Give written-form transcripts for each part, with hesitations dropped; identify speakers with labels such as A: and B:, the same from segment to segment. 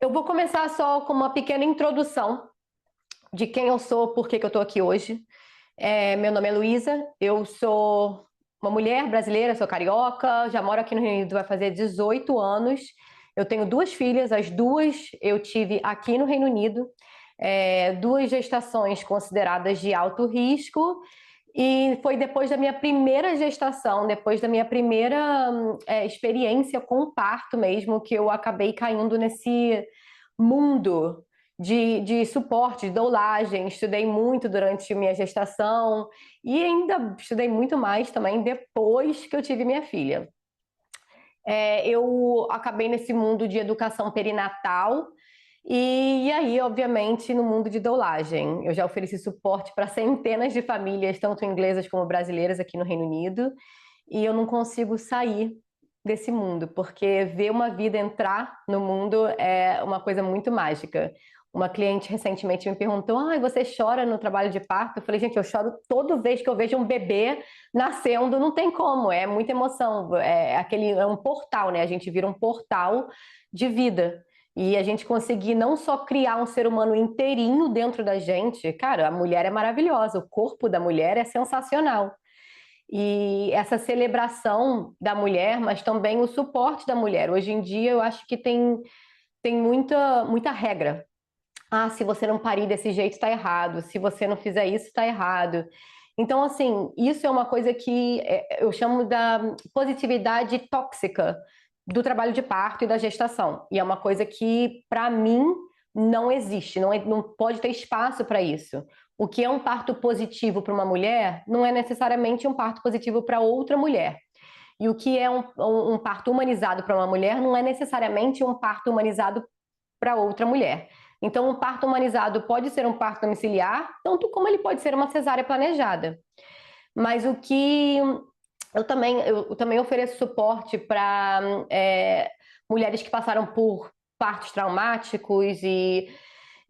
A: Eu vou começar só com uma pequena introdução de quem eu sou, por que que eu estou aqui hoje. Meu nome é Luísa, eu sou uma mulher brasileira, sou carioca, já moro aqui no Reino Unido, vai fazer 18 anos. Eu tenho duas filhas, as duas eu tive aqui no Reino Unido, duas gestações consideradas de alto risco, e foi depois da minha primeira gestação, depois da minha primeira experiência com parto mesmo, que eu acabei caindo nesse mundo de suporte, de doulagem. Estudei muito durante minha gestação e ainda estudei muito mais também depois que eu tive minha filha. Eu acabei nesse mundo de educação perinatal e aí, obviamente, no mundo de doulagem. Eu já ofereci suporte para centenas de famílias, tanto inglesas como brasileiras aqui no Reino Unido, e eu não consigo sair desse mundo, porque ver uma vida entrar no mundo é uma coisa muito mágica. Uma cliente recentemente me perguntou: você chora no trabalho de parto? Eu falei: gente, eu choro toda vez que eu vejo um bebê nascendo, não tem como, é muita emoção. É um portal, né? A gente vira um portal de vida. E a gente conseguir não só criar um ser humano inteirinho dentro da gente, cara, a mulher é maravilhosa, o corpo da mulher é sensacional. E essa celebração da mulher, mas também o suporte da mulher. Hoje em dia eu acho que tem muita regra. Se você não parir desse jeito, está errado. Se você não fizer isso, está errado. Então, assim, isso é uma coisa que eu chamo da positividade tóxica do trabalho de parto e da gestação. E é uma coisa que, para mim, não existe, não pode ter espaço para isso. O que é um parto positivo para uma mulher não é necessariamente um parto positivo para outra mulher. E o que é um parto humanizado para uma mulher não é necessariamente um parto humanizado para outra mulher. Então, um parto humanizado pode ser um parto domiciliar, tanto como ele pode ser uma cesárea planejada. Mas o que eu também ofereço suporte para mulheres que passaram por partos traumáticos e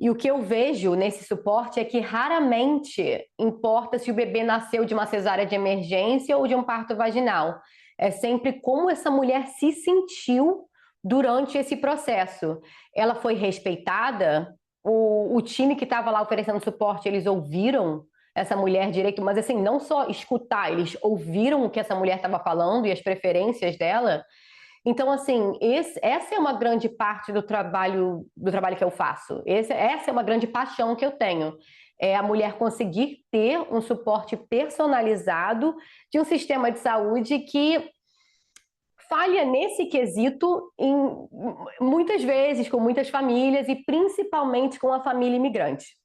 A: o que eu vejo nesse suporte é que raramente importa se o bebê nasceu de uma cesárea de emergência ou de um parto vaginal. É sempre como essa mulher se sentiu durante esse processo. Ela foi respeitada? O time que estava lá oferecendo suporte, eles ouviram essa mulher direito, mas assim, não só escutar, eles ouviram o que essa mulher estava falando e as preferências dela. Então, assim, essa é uma grande parte do trabalho que eu faço. Essa é uma grande paixão que eu tenho. É a mulher conseguir ter um suporte personalizado de um sistema de saúde que falha nesse quesito muitas vezes com muitas famílias e principalmente com a família imigrante.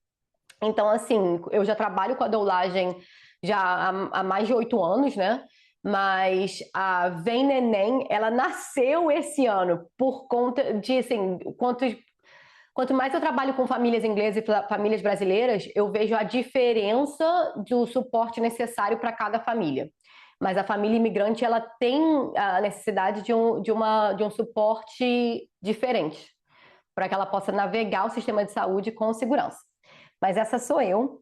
A: Então, assim, eu já trabalho com a doulagem já há mais de 8 anos, né? Mas a Vem Neném, ela nasceu esse ano por conta de, assim, quanto mais eu trabalho com famílias inglesas e famílias brasileiras, eu vejo a diferença do suporte necessário para cada família. Mas a família imigrante, ela tem a necessidade de um suporte diferente, para que ela possa navegar o sistema de saúde com segurança. Mas essa sou eu.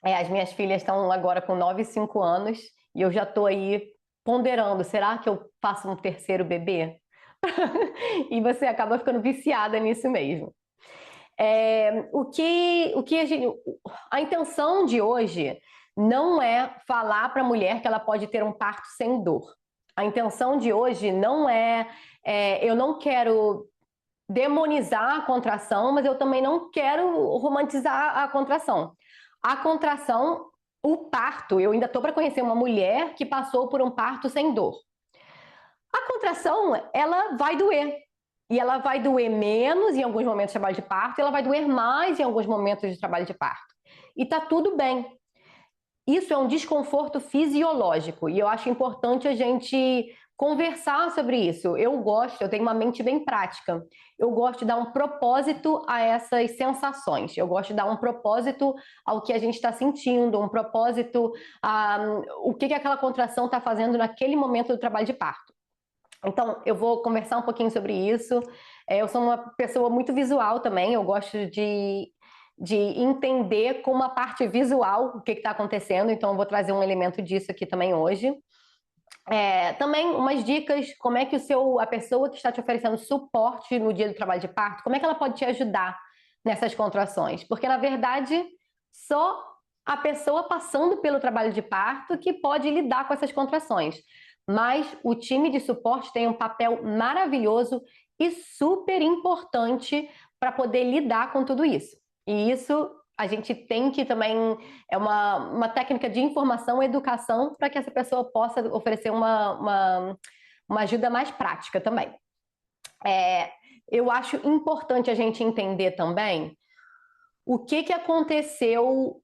A: As minhas filhas estão agora com 9 e 5 anos e eu já estou aí ponderando, será que eu faço um terceiro bebê? E você acaba ficando viciada nisso mesmo. A intenção de hoje não é falar para a mulher que ela pode ter um parto sem dor. A intenção de hoje não eu não quero demonizar a contração, mas eu também não quero romantizar a contração. A contração, o parto, eu ainda estou para conhecer uma mulher que passou por um parto sem dor. A contração, ela vai doer. E ela vai doer menos em alguns momentos de trabalho de parto, e ela vai doer mais em alguns momentos de trabalho de parto. E tá tudo bem. Isso é um desconforto fisiológico e eu acho importante a gente conversar sobre isso. Eu tenho uma mente bem prática. Eu gosto de dar um propósito a essas sensações. Eu gosto de dar um propósito ao que a gente está sentindo, um propósito a o que aquela contração está fazendo naquele momento do trabalho de parto. Então, eu vou conversar um pouquinho sobre isso. Eu sou uma pessoa muito visual também, eu gosto de entender com uma parte visual o que está acontecendo, então eu vou trazer um elemento disso aqui também hoje. Também umas dicas, como é que a pessoa que está te oferecendo suporte no dia do trabalho de parto, como é que ela pode te ajudar nessas contrações? Porque, na verdade, só a pessoa passando pelo trabalho de parto que pode lidar com essas contrações. Mas o time de suporte tem um papel maravilhoso e super importante para poder lidar com tudo isso. E isso a gente tem que também é uma técnica de informação e educação para que essa pessoa possa oferecer uma ajuda mais prática também. Eu acho importante a gente entender também o que aconteceu.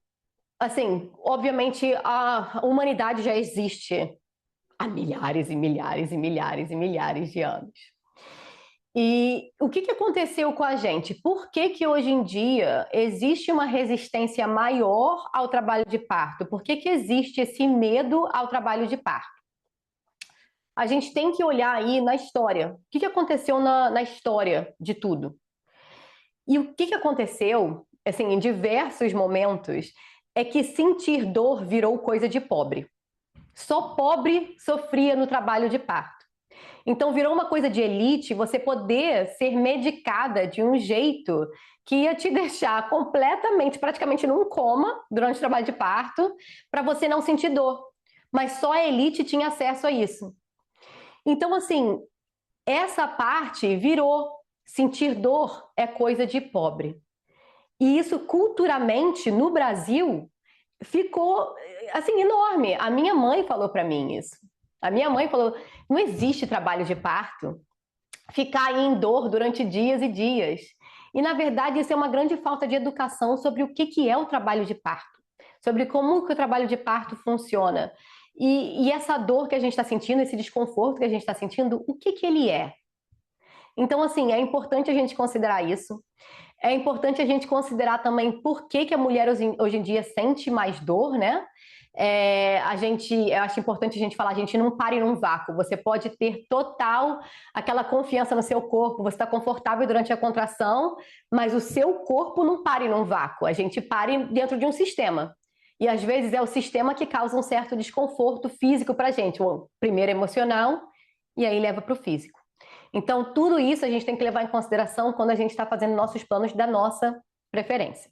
A: Assim, obviamente a humanidade já existe há milhares e milhares e milhares e milhares de anos. E o que aconteceu com a gente? Por que hoje em dia existe uma resistência maior ao trabalho de parto? Por que existe esse medo ao trabalho de parto? A gente tem que olhar aí na história. O que aconteceu na história de tudo? E o que aconteceu, assim, em diversos momentos, é que sentir dor virou coisa de pobre. Só pobre sofria no trabalho de parto. Então virou uma coisa de elite você poder ser medicada de um jeito que ia te deixar completamente, praticamente num coma durante o trabalho de parto, para você não sentir dor. Mas só a elite tinha acesso a isso. Então, assim, essa parte virou sentir dor é coisa de pobre. E isso culturalmente no Brasil ficou assim enorme. A minha mãe falou para mim isso. A minha mãe falou: não existe trabalho de parto. Ficar aí em dor durante dias e dias. E, na verdade, isso é uma grande falta de educação sobre o que é o trabalho de parto, sobre como que o trabalho de parto funciona. E essa dor que a gente está sentindo, esse desconforto que a gente está sentindo, o que ele é? Então, assim, é importante a gente considerar isso. É importante a gente considerar também por que a mulher hoje em dia sente mais dor, né? Eu acho importante a gente falar, a gente não pare num vácuo. Você pode ter total aquela confiança no seu corpo, você está confortável durante a contração, mas o seu corpo não pare num vácuo. A gente pare dentro de um sistema. E às vezes é o sistema que causa um certo desconforto físico para a gente. O primeiro emocional e aí leva para o físico. Então, tudo isso a gente tem que levar em consideração quando a gente está fazendo nossos planos da nossa preferência.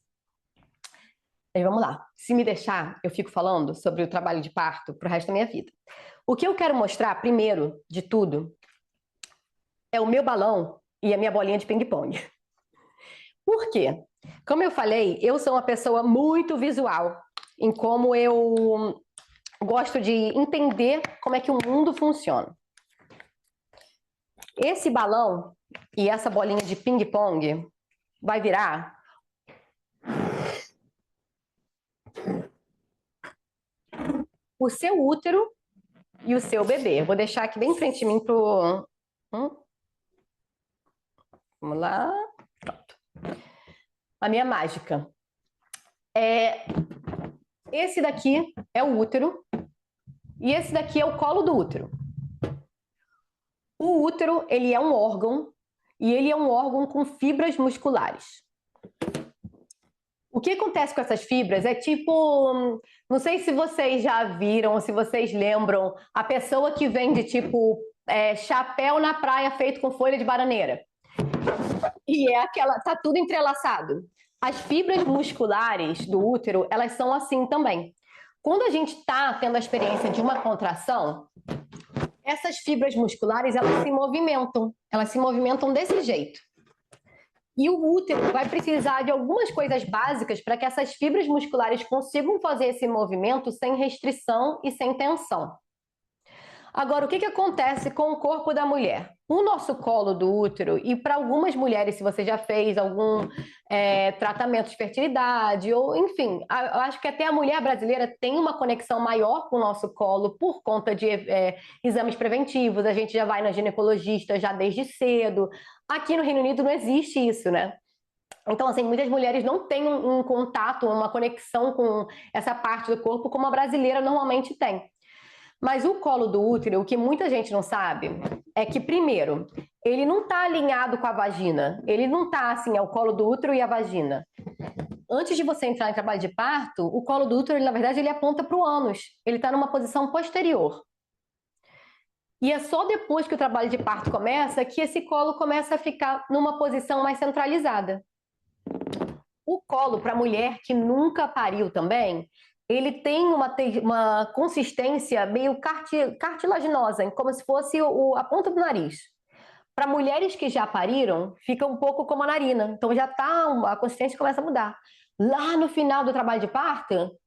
A: Aí vamos lá. Se me deixar, eu fico falando sobre o trabalho de parto para o resto da minha vida. O que eu quero mostrar, primeiro de tudo, é o meu balão e a minha bolinha de ping-pong. Por quê? Como eu falei, eu sou uma pessoa muito visual em como eu gosto de entender como é que o mundo funciona. Esse balão e essa bolinha de ping-pong vai virar o seu útero e o seu bebê. Vou deixar aqui bem em frente de mim pro... Vamos lá. Pronto. A minha mágica. Esse daqui é o útero e esse daqui é o colo do útero. O útero, ele é um órgão e ele é um órgão com fibras musculares. O que acontece com essas fibras é tipo, não sei se vocês já viram ou se vocês lembram a pessoa que vende tipo chapéu na praia feito com folha de bananeira. E é aquela, tá tudo entrelaçado. As fibras musculares do útero, elas são assim também. Quando a gente está tendo a experiência de uma contração, essas fibras musculares, elas se movimentam desse jeito. E o útero vai precisar de algumas coisas básicas para que essas fibras musculares consigam fazer esse movimento sem restrição e sem tensão. Agora, o que acontece com o corpo da mulher? O nosso colo do útero, e para algumas mulheres, se você já fez algum tratamento de fertilidade, ou enfim, eu acho que até a mulher brasileira tem uma conexão maior com o nosso colo por conta de exames preventivos, a gente já vai na ginecologista já desde cedo. Aqui no Reino Unido não existe isso, né? Então, assim, muitas mulheres não têm um contato, uma conexão com essa parte do corpo como a brasileira normalmente tem. Mas o colo do útero, o que muita gente não sabe, é que, primeiro, ele não está alinhado com a vagina. Ele não está assim, é o colo do útero e a vagina. Antes de você entrar em trabalho de parto, o colo do útero, na verdade, ele aponta para o ânus. Ele está numa posição posterior. E é só depois que o trabalho de parto começa que esse colo começa a ficar numa posição mais centralizada. O colo, para a mulher que nunca pariu também, ele tem uma consistência meio cartilaginosa, como se fosse a ponta do nariz. Para mulheres que já pariram, fica um pouco como a narina. Então já tá, a consistência começa a mudar. Lá no final do trabalho de parto,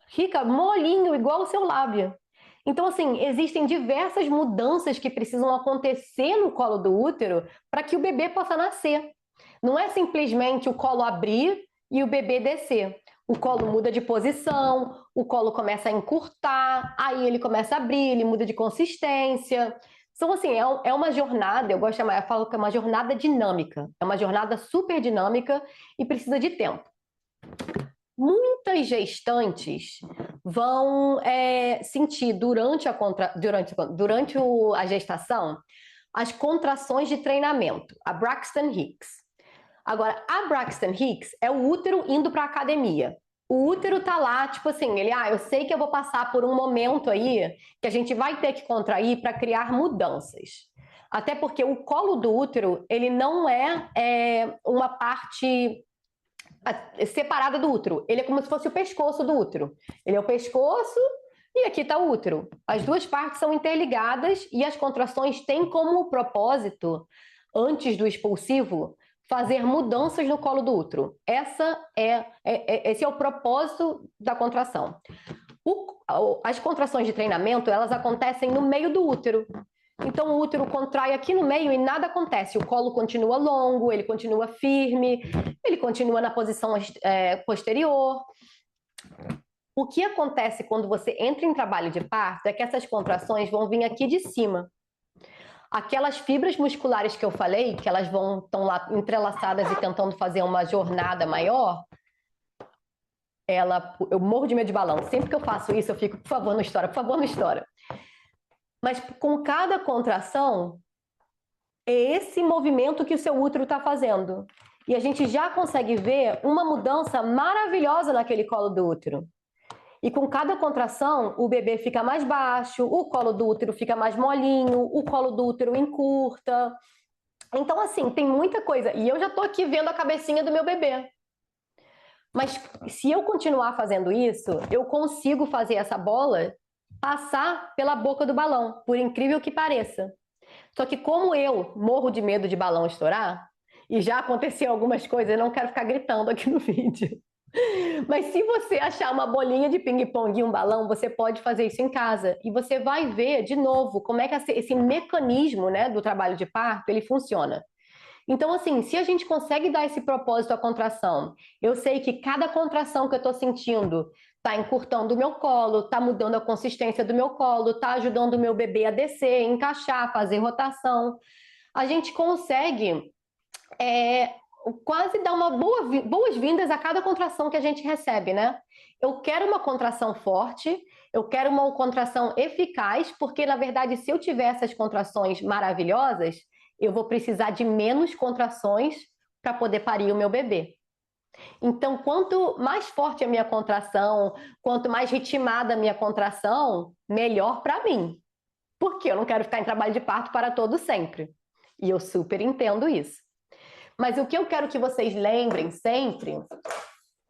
A: fica molinho, igual o seu lábio. Então, assim, existem diversas mudanças que precisam acontecer no colo do útero para que o bebê possa nascer. Não é simplesmente o colo abrir e o bebê descer. O colo muda de posição, o colo começa a encurtar, aí ele começa a abrir, ele muda de consistência. Então, assim, é uma jornada, eu gosto de chamar, eu falo que é uma jornada dinâmica. É uma jornada super dinâmica e precisa de tempo. Muitas gestantes vão sentir durante a gestação as contrações de treinamento, a Braxton Hicks. Agora, a Braxton Hicks é o útero indo para a academia. O útero tá lá, tipo assim, eu sei que eu vou passar por um momento aí que a gente vai ter que contrair para criar mudanças. Até porque o colo do útero, ele não é uma parte separada do útero. Ele é como se fosse o pescoço do útero. Ele é o pescoço e aqui está o útero. As duas partes são interligadas e as contrações têm como propósito, antes do expulsivo, fazer mudanças no colo do útero. Esse é o propósito da contração. As contrações de treinamento, elas acontecem no meio do útero. Então o útero contrai aqui no meio e nada acontece. O colo continua longo, ele continua firme, ele continua na posição posterior. O que acontece quando você entra em trabalho de parto é que essas contrações vão vir aqui de cima. Aquelas fibras musculares que eu falei, que elas estão lá entrelaçadas e tentando fazer uma jornada maior, eu morro de medo de balão. Sempre que eu faço isso, eu fico, por favor, não estoura, por favor, não estoura. Mas com cada contração, é esse movimento que o seu útero está fazendo. E a gente já consegue ver uma mudança maravilhosa naquele colo do útero. E com cada contração, o bebê fica mais baixo, o colo do útero fica mais molinho, o colo do útero encurta. Então, assim, tem muita coisa. E eu já estou aqui vendo a cabecinha do meu bebê. Mas se eu continuar fazendo isso, eu consigo fazer essa bola passar pela boca do balão, por incrível que pareça. Só que como eu morro de medo de balão estourar, e já aconteceu algumas coisas, eu não quero ficar gritando aqui no vídeo. Mas se você achar uma bolinha de ping-pong e um balão, você pode fazer isso em casa. E você vai ver, de novo, como é que esse mecanismo, né, do trabalho de parto, ele funciona. Então, assim, se a gente consegue dar esse propósito à contração, eu sei que cada contração que eu estou sentindo está encurtando o meu colo, está mudando a consistência do meu colo, está ajudando o meu bebê a descer, encaixar, fazer rotação. A gente consegue quase dar boas-vindas a cada contração que a gente recebe, né? Eu quero uma contração forte, eu quero uma contração eficaz, porque, na verdade, se eu tiver essas contrações maravilhosas, eu vou precisar de menos contrações para poder parir o meu bebê. Então, quanto mais forte a minha contração, quanto mais ritmada a minha contração, melhor para mim. Porque eu não quero ficar em trabalho de parto para todo sempre. E eu super entendo isso. Mas o que eu quero que vocês lembrem sempre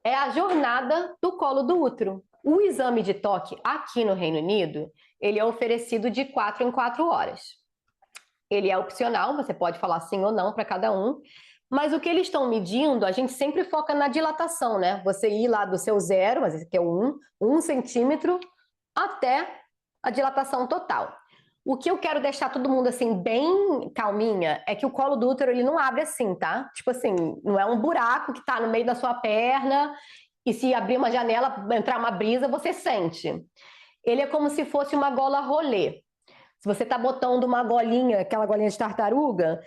A: é a jornada do colo do útero. O exame de toque aqui no Reino Unido, ele é oferecido de 4 em 4 horas. Ele é opcional, você pode falar sim ou não para cada um, mas o que eles estão medindo, a gente sempre foca na dilatação, né? Você ir lá do seu 0, mas esse aqui é o 1 centímetro, até a dilatação total. O que eu quero deixar todo mundo assim bem calminha é que o colo do útero ele não abre assim, tá? Tipo assim, não é um buraco que tá no meio da sua perna e se abrir uma janela, entrar uma brisa, você sente. Ele é como se fosse uma gola rolê. Se você tá botando uma golinha, aquela golinha de tartaruga,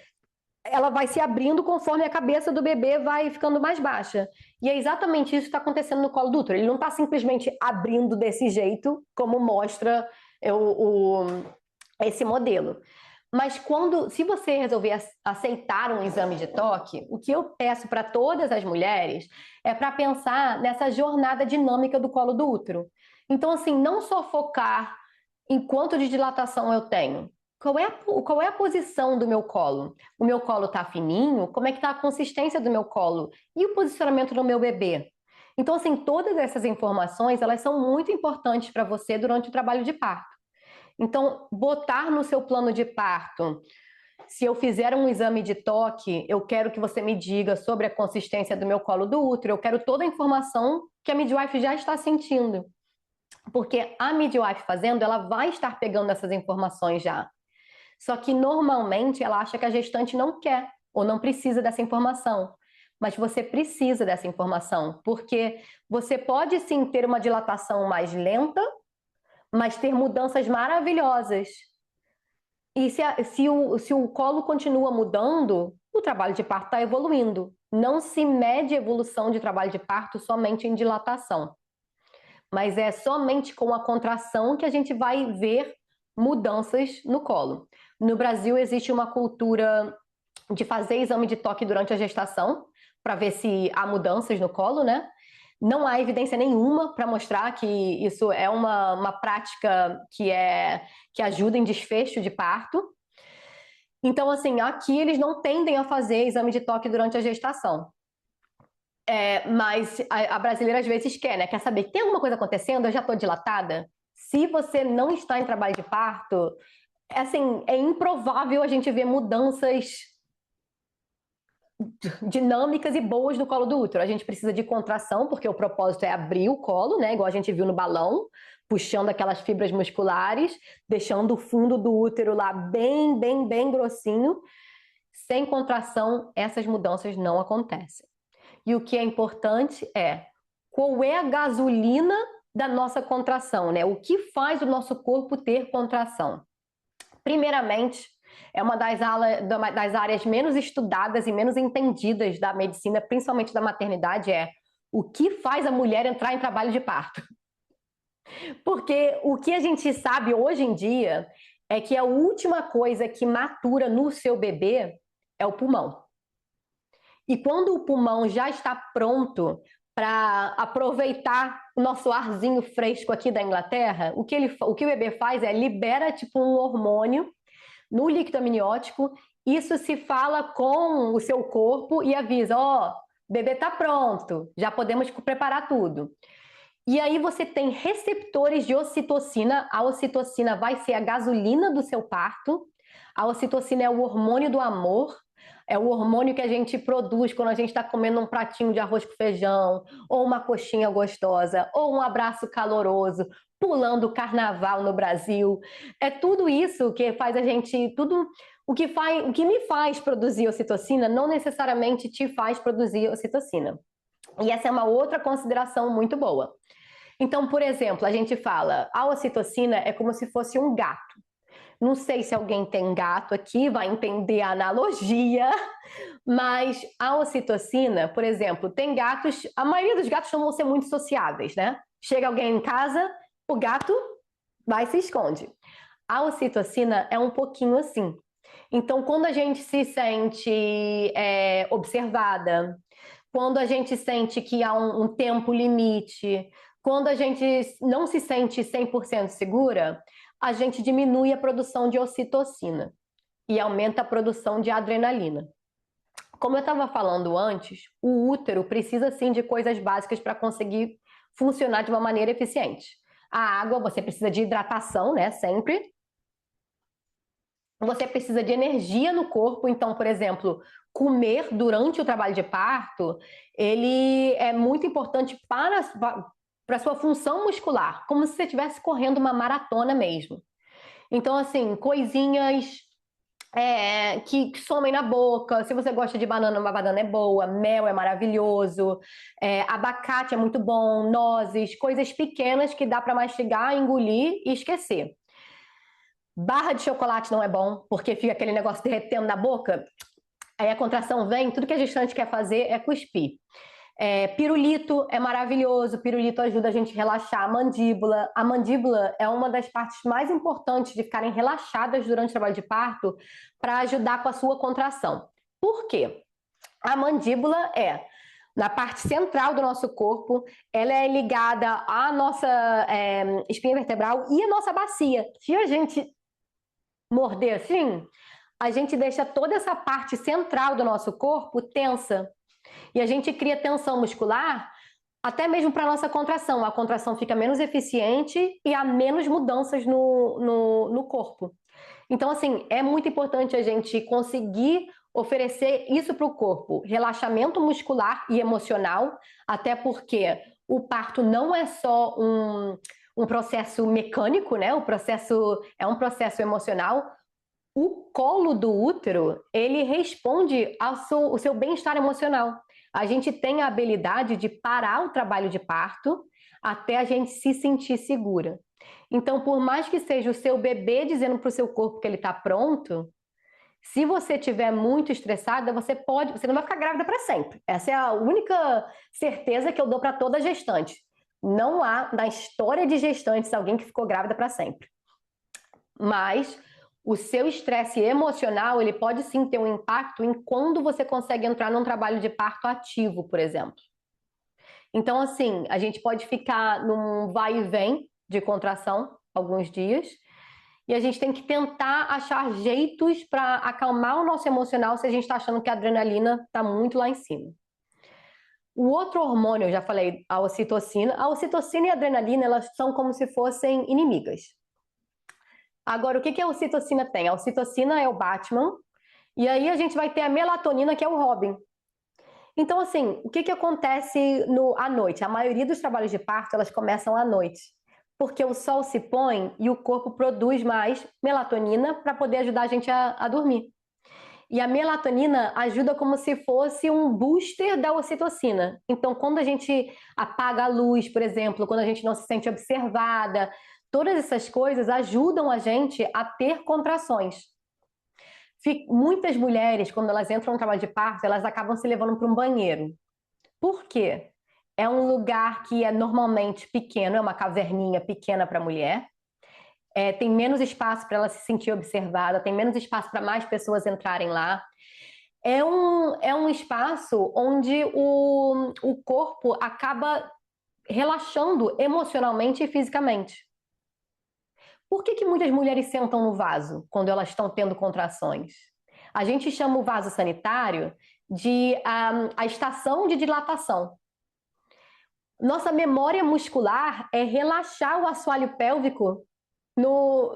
A: ela vai se abrindo conforme a cabeça do bebê vai ficando mais baixa. E é exatamente isso que está acontecendo no colo do útero. Ele não está simplesmente abrindo desse jeito, como mostra esse modelo. Mas se você resolver aceitar um exame de toque, o que eu peço para todas as mulheres é para pensar nessa jornada dinâmica do colo do útero. Então, assim, não só focar Quanto de dilatação eu tenho? Qual é a posição do meu colo? O meu colo está fininho? Como é que está a consistência do meu colo? E o posicionamento do meu bebê? Então, assim, todas essas informações, elas são muito importantes para você durante o trabalho de parto. Então, botar no seu plano de parto, se eu fizer um exame de toque, eu quero que você me diga sobre a consistência do meu colo do útero, eu quero toda a informação que a midwife já está sentindo. Porque a midwife fazendo, ela vai estar pegando essas informações já. Só que normalmente ela acha que a gestante não quer ou não precisa dessa informação. Mas você precisa dessa informação, porque você pode sim ter uma dilatação mais lenta, mas ter mudanças maravilhosas. E se o colo continua mudando, o trabalho de parto está evoluindo. Não se mede evolução de trabalho de parto somente em dilatação, mas é somente com a contração que a gente vai ver mudanças no colo. No Brasil existe uma cultura de fazer exame de toque durante a gestação, para ver se há mudanças no colo, né? Não há evidência nenhuma para mostrar que isso é uma prática que ajuda em desfecho de parto. Então, assim, aqui eles não tendem a fazer exame de toque durante a gestação. Mas a brasileira às vezes quer, né? Quer saber, tem alguma coisa acontecendo? Eu já estou dilatada? Se você não está em trabalho de parto, assim, é improvável a gente ver mudanças dinâmicas e boas no colo do útero. A gente precisa de contração, porque o propósito é abrir o colo, né? Igual a gente viu no balão, puxando aquelas fibras musculares, deixando o fundo do útero lá bem, bem, bem grossinho. Sem contração, essas mudanças não acontecem. E o que é importante é qual é a gasolina da nossa contração, né? O que faz o nosso corpo ter contração? Primeiramente, é uma das áreas menos estudadas e menos entendidas da medicina, principalmente da maternidade, é o que faz a mulher entrar em trabalho de parto. Porque o que a gente sabe hoje em dia é que a última coisa que matura no seu bebê é o pulmão. E quando o pulmão já está pronto para aproveitar o nosso arzinho fresco aqui da Inglaterra, o que o bebê faz é libera tipo um hormônio no líquido amniótico. Isso se fala com o seu corpo e avisa, ó, bebê tá pronto, já podemos preparar tudo. E aí você tem receptores de ocitocina. A ocitocina vai ser a gasolina do seu parto. A ocitocina é o hormônio do amor. É o hormônio que a gente produz quando a gente está comendo um pratinho de arroz com feijão, ou uma coxinha gostosa, ou um abraço caloroso, pulando o carnaval no Brasil. É tudo isso que faz a gente, tudo o que me faz produzir ocitocina não necessariamente te faz produzir ocitocina. E essa é uma outra consideração muito boa. Então, por exemplo, a gente fala, a ocitocina é como se fosse um gato. Não sei se alguém tem gato aqui, vai entender a analogia, mas a ocitocina, por exemplo, tem gatos, a maioria dos gatos não vão ser muito sociáveis, né? Chega alguém em casa, o gato vai e se esconde. A ocitocina é um pouquinho assim. Então, quando a gente se sente observada, quando a gente sente que há um tempo limite, quando a gente não se sente 100% segura, a gente diminui a produção de ocitocina e aumenta a produção de adrenalina. Como eu estava falando antes, o útero precisa sim de coisas básicas para conseguir funcionar de uma maneira eficiente. A água, você precisa de hidratação, né? Sempre. Você precisa de energia no corpo, então, por exemplo, comer durante o trabalho de parto, ele é muito importante para a sua função muscular, como se você estivesse correndo uma maratona mesmo. Então, assim, coisinhas que somem na boca. Se você gosta de banana, uma banana é boa, mel é maravilhoso, abacate é muito bom, nozes, coisas pequenas que dá para mastigar, engolir e esquecer. Barra de chocolate não é bom, porque fica aquele negócio derretendo na boca. Aí a contração vem, tudo que a gestante quer fazer é cuspir. Pirulito é maravilhoso, pirulito ajuda a gente a relaxar a mandíbula. A mandíbula é uma das partes mais importantes de ficarem relaxadas durante o trabalho de parto para ajudar com a sua contração. Por quê? A mandíbula é na parte central do nosso corpo, ela é ligada à nossa espinha vertebral e à nossa bacia. Se a gente morder assim, a gente deixa toda essa parte central do nosso corpo tensa. E a gente cria tensão muscular até mesmo para a nossa contração. A contração fica menos eficiente e há menos mudanças no corpo. Então, assim, é muito importante a gente conseguir oferecer isso para o corpo, relaxamento muscular e emocional, até porque o parto não é só um processo mecânico, né? O processo é um processo emocional. O colo do útero, ele responde ao seu bem-estar emocional. A gente tem a habilidade de parar o trabalho de parto até a gente se sentir segura. Então, por mais que seja o seu bebê dizendo para o seu corpo que ele está pronto, se você estiver muito estressada, você não vai ficar grávida para sempre. Essa é a única certeza que eu dou para toda gestante. Não há na história de gestantes alguém que ficou grávida para sempre. Mas o seu estresse emocional, ele pode sim ter um impacto em quando você consegue entrar num trabalho de parto ativo, por exemplo. Então, assim, a gente pode ficar num vai e vem de contração alguns dias, e a gente tem que tentar achar jeitos para acalmar o nosso emocional se a gente está achando que a adrenalina está muito lá em cima. O outro hormônio, eu já falei, a ocitocina. A ocitocina e a adrenalina, elas são como se fossem inimigas. Agora, o que a ocitocina tem? A ocitocina é o Batman, e aí a gente vai ter a melatonina, que é o Robin. Então, assim, o que acontece à noite? A maioria dos trabalhos de parto, elas começam à noite, porque o sol se põe e o corpo produz mais melatonina para poder ajudar a gente a dormir. E a melatonina ajuda como se fosse um booster da ocitocina. Então, quando a gente apaga a luz, por exemplo, quando a gente não se sente observada, todas essas coisas ajudam a gente a ter contrações. Muitas mulheres, quando elas entram no trabalho de parto, elas acabam se levando para um banheiro. Por quê? É um lugar que é normalmente pequeno, é uma caverninha pequena para a mulher. Tem menos espaço para ela se sentir observada, tem menos espaço para mais pessoas entrarem lá. É um espaço onde o corpo acaba relaxando emocionalmente e fisicamente. Por que muitas mulheres sentam no vaso quando elas estão tendo contrações? A gente chama o vaso sanitário de a estação de dilatação. Nossa memória muscular é relaxar o assoalho pélvico no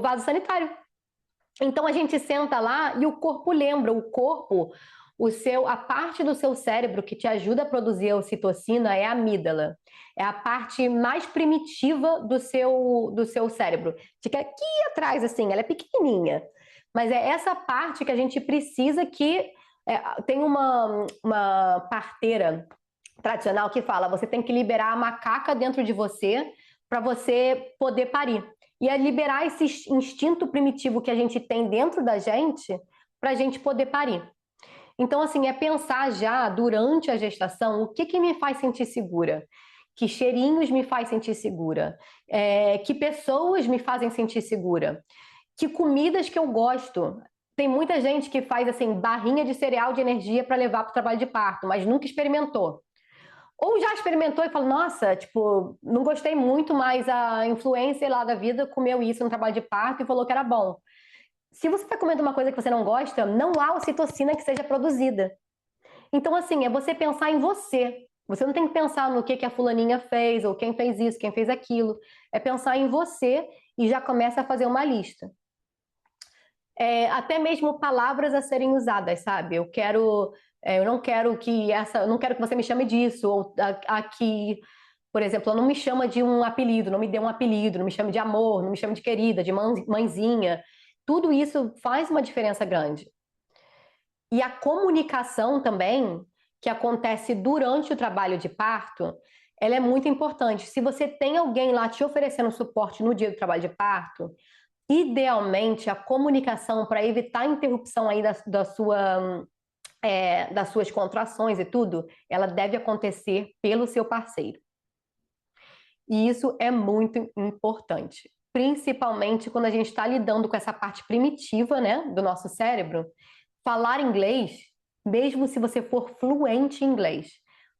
A: vaso sanitário. Então a gente senta lá e o corpo lembra, a parte do seu cérebro que te ajuda a produzir a ocitocina é a amígdala. É a parte mais primitiva do seu cérebro. Fica aqui atrás, assim, ela é pequenininha. Mas é essa parte que a gente precisa tem uma parteira tradicional que fala, você tem que liberar a macaca dentro de você para você poder parir. E é liberar esse instinto primitivo que a gente tem dentro da gente para a gente poder parir. Então, assim, é pensar já durante a gestação o que me faz sentir segura, que cheirinhos me faz sentir segura, que pessoas me fazem sentir segura, que comidas que eu gosto. Tem muita gente que faz assim barrinha de cereal de energia para levar para o trabalho de parto, mas nunca experimentou. Ou já experimentou e falou, nossa, tipo, não gostei muito, mas a influencer lá da vida comeu isso no trabalho de parto e falou que era bom. Se você está comendo uma coisa que você não gosta, não há ocitocina que seja produzida. Então, assim, é você pensar em você. Você não tem que pensar no que a fulaninha fez, ou quem fez isso, quem fez aquilo. É pensar em você e já começa a fazer uma lista. Até mesmo palavras a serem usadas, sabe? Eu não quero eu não quero que você me chame disso, ou aqui, por exemplo, não me chama de um apelido, não me dê um apelido, não me chame de amor, não me chame de querida, de mãezinha. Tudo isso faz uma diferença grande. E a comunicação também, que acontece durante o trabalho de parto, ela é muito importante. Se você tem alguém lá te oferecendo suporte no dia do trabalho de parto, idealmente a comunicação para evitar a interrupção aí das suas contrações e tudo, ela deve acontecer pelo seu parceiro. E isso é muito importante, principalmente quando a gente está lidando com essa parte primitiva, né, do nosso cérebro. Falar inglês mesmo se você for fluente em inglês,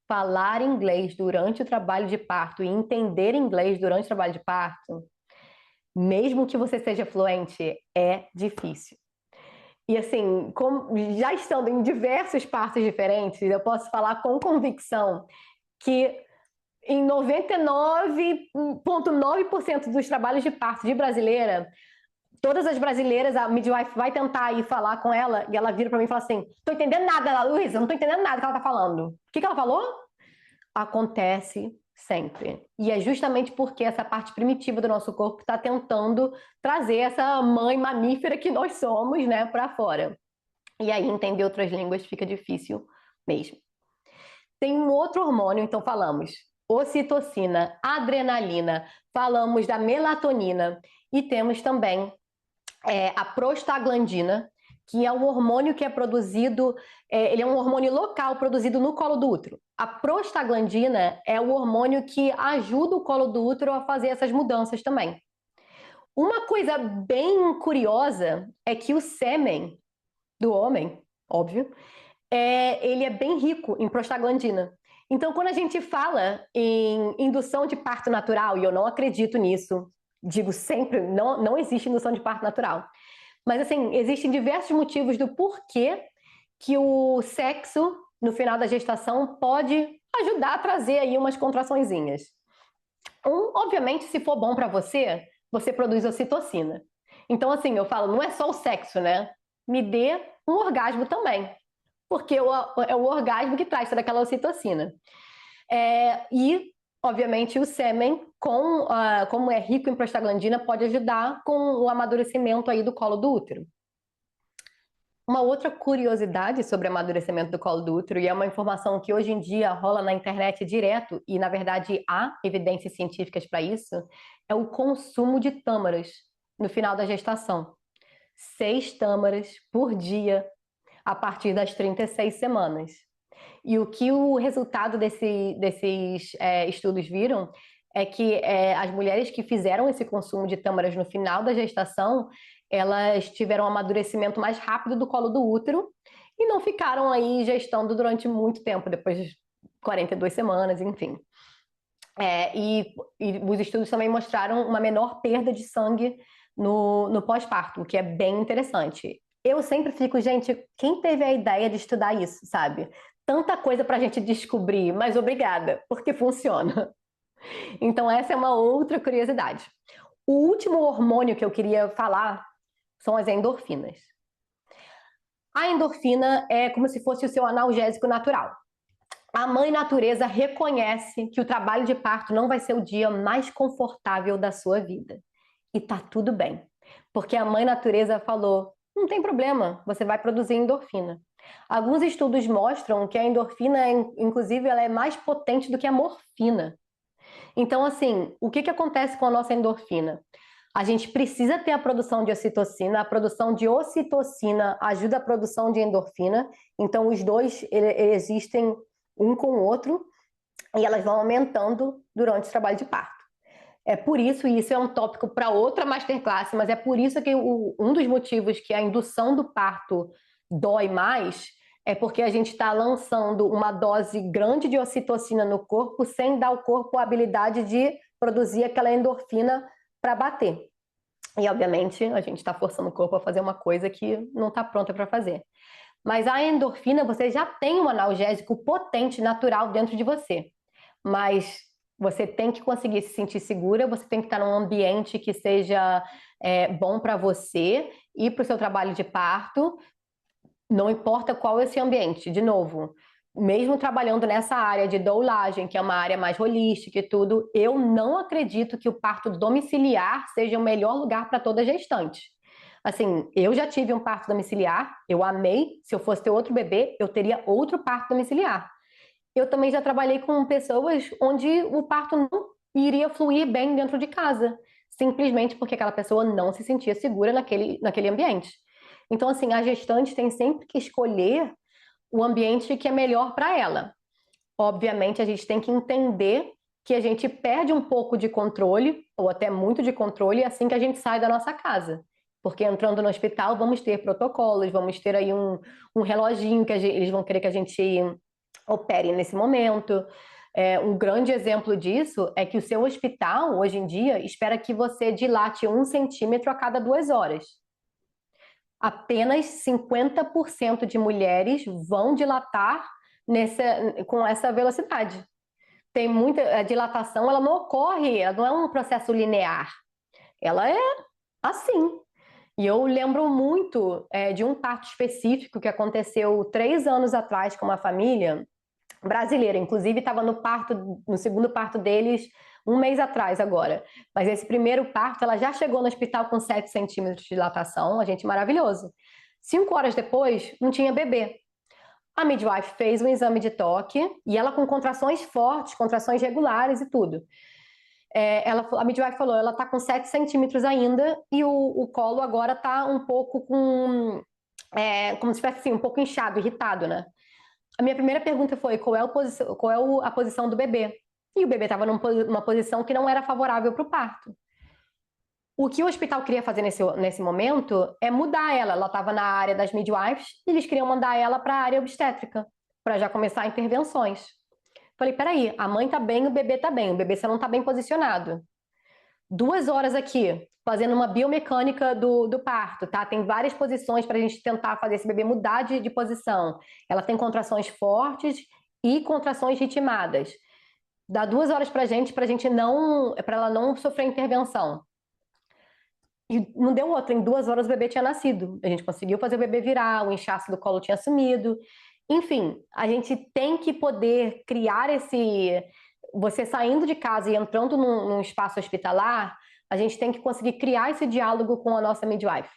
A: falar inglês durante o trabalho de parto e entender inglês durante o trabalho de parto, mesmo que você seja fluente, é difícil. E assim, já estando em diversos partos diferentes, eu posso falar com convicção que em 99,9% dos trabalhos de parto de brasileira, todas as brasileiras, a midwife vai tentar ir falar com ela e ela vira para mim e fala assim: tô entendendo nada, Luísa, não tô entendendo nada que ela tá falando. O que ela falou? Acontece sempre. E é justamente porque essa parte primitiva do nosso corpo está tentando trazer essa mãe mamífera que nós somos, né, para fora. E aí entender outras línguas fica difícil mesmo. Tem um outro hormônio, então falamos ocitocina, adrenalina, falamos da melatonina e temos também a prostaglandina, que é um hormônio que é produzido, ele é um hormônio local produzido no colo do útero. A prostaglandina é o hormônio que ajuda o colo do útero a fazer essas mudanças também. Uma coisa bem curiosa é que o sêmen do homem, óbvio, ele é bem rico em prostaglandina. Então, quando a gente fala em indução de parto natural, e eu não acredito nisso, digo sempre, não existe indução de parto natural. Mas, assim, existem diversos motivos do porquê que o sexo, no final da gestação, pode ajudar a trazer aí umas contraçõezinhas. Obviamente, se for bom para você, você produz ocitocina. Então, assim, eu falo, não é só o sexo, né? Me dê um orgasmo também, porque é o orgasmo que traz toda aquela ocitocina. E, obviamente, o sêmen, como é rico em prostaglandina, pode ajudar com o amadurecimento aí do colo do útero. Uma outra curiosidade sobre o amadurecimento do colo do útero, e é uma informação que hoje em dia rola na internet direto, e na verdade há evidências científicas para isso, é o consumo de tâmaras no final da gestação. 6 tâmaras por dia a partir das 36 semanas. E o que o resultado desses estudos viram é que as mulheres que fizeram esse consumo de tâmaras no final da gestação, elas tiveram um amadurecimento mais rápido do colo do útero e não ficaram aí gestando durante muito tempo, depois de 42 semanas, enfim. E os estudos também mostraram uma menor perda de sangue no pós-parto, o que é bem interessante. Eu sempre fico, gente, quem teve a ideia de estudar isso, sabe? Tanta coisa para a gente descobrir, mas obrigada, porque funciona. Então, essa é uma outra curiosidade. O último hormônio que eu queria falar são as endorfinas. A endorfina é como se fosse o seu analgésico natural. A mãe natureza reconhece que o trabalho de parto não vai ser o dia mais confortável da sua vida. E tá tudo bem, porque a mãe natureza falou: não tem problema, você vai produzir endorfina. Alguns estudos mostram que a endorfina, inclusive, ela é mais potente do que a morfina. Então, assim, o que acontece com a nossa endorfina? A gente precisa ter a produção de ocitocina, a produção de ocitocina ajuda a produção de endorfina, então os dois existem um com o outro e elas vão aumentando durante o trabalho de parto. É por isso, e isso é um tópico para outra masterclass, mas é por isso que um dos motivos que a indução do parto dói mais é porque a gente está lançando uma dose grande de ocitocina no corpo sem dar ao corpo a habilidade de produzir aquela endorfina para bater. E, obviamente, a gente está forçando o corpo a fazer uma coisa que não está pronta para fazer. Mas a endorfina, você já tem um analgésico potente, natural dentro de você. Mas você tem que conseguir se sentir segura, você tem que estar num ambiente que seja bom para você e para o seu trabalho de parto, não importa qual é esse ambiente. De novo, mesmo trabalhando nessa área de doulagem, que é uma área mais holística e tudo, eu não acredito que o parto domiciliar seja o melhor lugar para toda gestante. Assim, eu já tive um parto domiciliar, eu amei. Se eu fosse ter outro bebê, eu teria outro parto domiciliar. Eu também já trabalhei com pessoas onde o parto não iria fluir bem dentro de casa, simplesmente porque aquela pessoa não se sentia segura naquele ambiente. Então, assim, a gestante tem sempre que escolher o ambiente que é melhor para ela. Obviamente, a gente tem que entender que a gente perde um pouco de controle, ou até muito de controle, assim que a gente sai da nossa casa. Porque entrando no hospital, vamos ter protocolos, vamos ter aí um reloginho que eles vão querer que a gente opere nesse momento. Um grande exemplo disso é que o seu hospital, hoje em dia, espera que você dilate 1 centímetro a cada 2 horas. Apenas 50% de mulheres vão dilatar com essa velocidade. Tem muita a dilatação, ela não ocorre, ela não é um processo linear. Ela é assim. E eu lembro muito de um parto específico que aconteceu 3 anos atrás com uma família brasileira. Inclusive, estava no segundo parto deles 1 mês atrás agora. Mas esse primeiro parto, ela já chegou no hospital com 7 centímetros de dilatação, a gente maravilhoso. 5 horas depois, não tinha bebê. A midwife fez um exame de toque e ela com contrações fortes, contrações regulares e tudo. A midwife falou, ela tá com 7 centímetros ainda e o colo agora tá um pouco como se tivesse assim, um pouco inchado, irritado, né? A minha primeira pergunta foi qual é a posição do bebê? E o bebê estava numa posição que não era favorável para o parto. O que o hospital queria fazer nesse momento é mudar ela. Ela estava na área das midwives e eles queriam mandar ela para a área obstétrica, para já começar intervenções. Falei, peraí, a mãe tá bem, o bebê tá bem, o bebê só não tá bem posicionado. 2 horas aqui, fazendo uma biomecânica do parto, tá? Tem várias posições para a gente tentar fazer esse bebê mudar de posição. Ela tem contrações fortes e contrações ritmadas. Dá 2 horas para ela não sofrer intervenção. E não deu outra, em 2 horas o bebê tinha nascido. A gente conseguiu fazer o bebê virar, o inchaço do colo tinha sumido. Enfim, a gente tem que poder criar você saindo de casa e entrando num espaço hospitalar, a gente tem que conseguir criar esse diálogo com a nossa midwife.